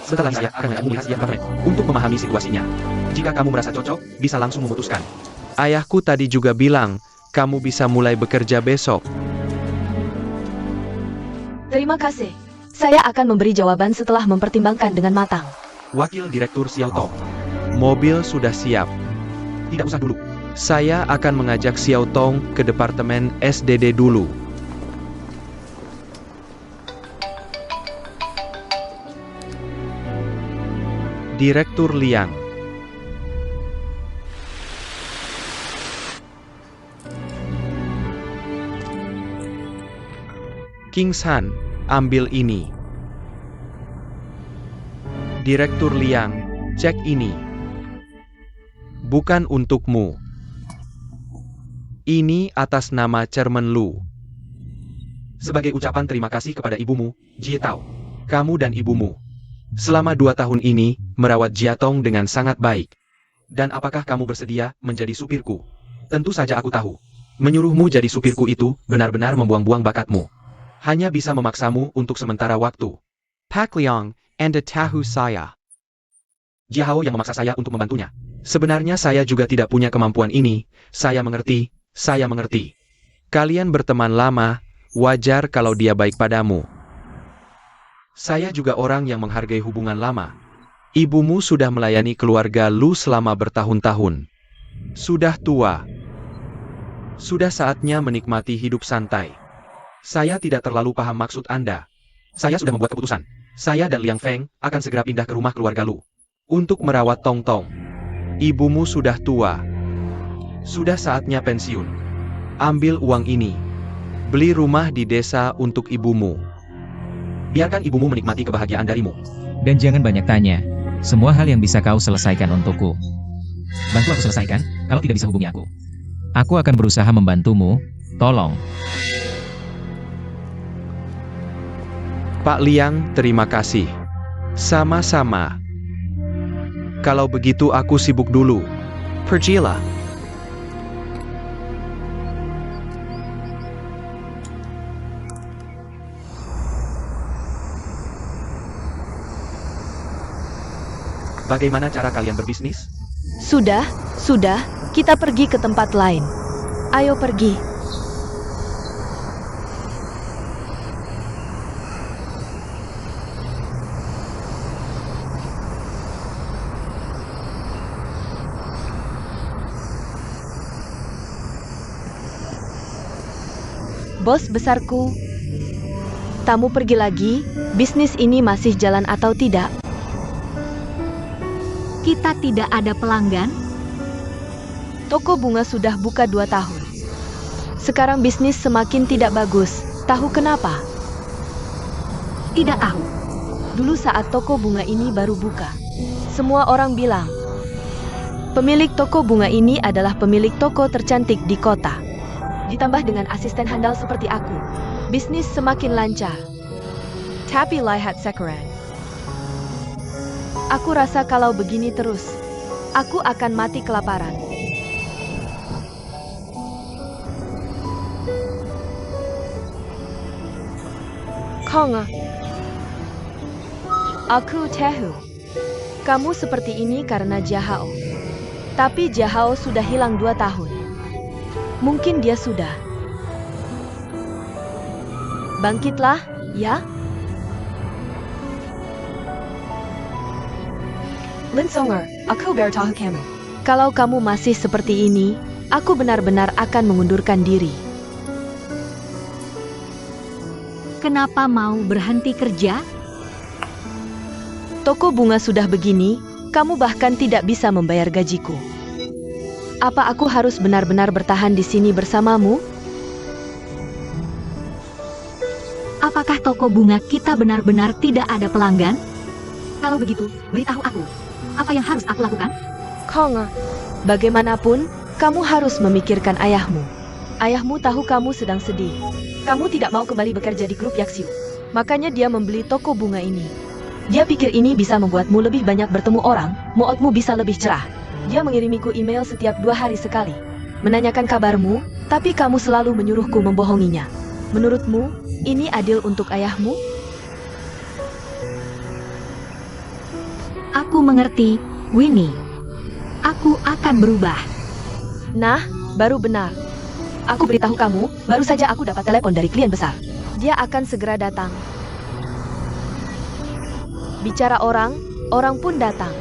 setelah saya akan melihat rahasia Parlimen untuk memahami situasinya. Jika kamu merasa cocok, bisa langsung memutuskan. Ayahku tadi juga bilang, kamu bisa mulai bekerja besok. Terima kasih. Saya akan memberi jawaban setelah mempertimbangkan dengan matang. Wakil Direktur Xiao Tong, mobil sudah siap. Tidak usah dulu. Saya akan mengajak Xiao Tong ke Departemen SDD dulu. Direktur Liang. King San, ambil ini. Direktur Liang, cek ini. Bukan untukmu. Ini atas nama Chairman Lu. Sebagai ucapan terima kasih kepada ibumu, Jie Tao. Kamu dan ibumu selama 2 tahun ini, merawat Jiatong dengan sangat baik. Dan apakah kamu bersedia menjadi supirku? Tentu saja aku tahu. Menyuruhmu jadi supirku itu, benar-benar membuang-buang bakatmu. Hanya bisa memaksamu untuk sementara waktu. Pak Liang, Anda tahu saya. Jia Hao yang memaksa saya untuk membantunya. Sebenarnya saya juga tidak punya kemampuan ini, saya mengerti, saya mengerti. Kalian berteman lama, wajar kalau dia baik padamu. Saya juga orang yang menghargai hubungan lama. Ibumu sudah melayani keluarga Lu selama bertahun-tahun. Sudah tua. Sudah saatnya menikmati hidup santai. Saya tidak terlalu paham maksud Anda. Saya sudah membuat keputusan. Saya dan Liang Feng akan segera pindah ke rumah keluarga Lu untuk merawat Tong Tong. Ibumu sudah tua. Sudah saatnya pensiun. Ambil uang ini. Beli rumah di desa untuk ibumu. Biarkan ibumu menikmati kebahagiaan darimu. Dan jangan banyak tanya. Semua hal yang bisa kau selesaikan untukku. Bantu aku selesaikan, kalau tidak bisa hubungi aku. Aku akan berusaha membantumu, tolong. Pak Liang, terima kasih. Sama-sama. Kalau begitu aku sibuk dulu. Pergilah. Bagaimana cara kalian berbisnis? Sudah, kita pergi ke tempat lain. Ayo pergi. Bos besarku, tamu pergi lagi, bisnis ini masih jalan atau tidak? Kita tidak ada pelanggan. Toko bunga sudah buka 2 tahun. Sekarang bisnis semakin tidak bagus. Tahu kenapa? Tidak tahu. Dulu saat toko bunga ini baru buka, semua orang bilang, pemilik toko bunga ini adalah pemilik toko tercantik di kota. Ditambah dengan asisten handal seperti aku, bisnis semakin lancar. Tapi lihat sekarang. Aku rasa kalau begini terus, aku akan mati kelaparan. Kong, aku tahu. Kamu seperti ini karena Jahao. Tapi Jahao sudah hilang 2 tahun. Mungkin dia sudah. Bangkitlah, ya? Lin Songer, aku beritahu kamu. Kalau kamu masih seperti ini, aku benar-benar akan mengundurkan diri. Kenapa mau berhenti kerja? Toko bunga sudah begini, kamu bahkan tidak bisa membayar gajiku. Apa aku harus benar-benar bertahan di sini bersamamu? Apakah toko bunga kita benar-benar tidak ada pelanggan? Kalau begitu, beritahu aku. Apa yang harus aku lakukan? Kong, bagaimanapun, kamu harus memikirkan ayahmu. Ayahmu tahu kamu sedang sedih. Kamu tidak mau kembali bekerja di grup Yaksiu. Makanya dia membeli toko bunga ini. Dia pikir ini bisa membuatmu lebih banyak bertemu orang, moodmu bisa lebih cerah. Dia mengirimiku email setiap 2 hari sekali, menanyakan kabarmu, tapi kamu selalu menyuruhku membohonginya. Menurutmu, ini adil untuk ayahmu? Aku mengerti, Winnie. Aku akan berubah. Nah, baru benar. Aku beritahu kamu, baru saja aku dapat telepon dari klien besar. Dia akan segera datang. Bicara orang, orang pun datang.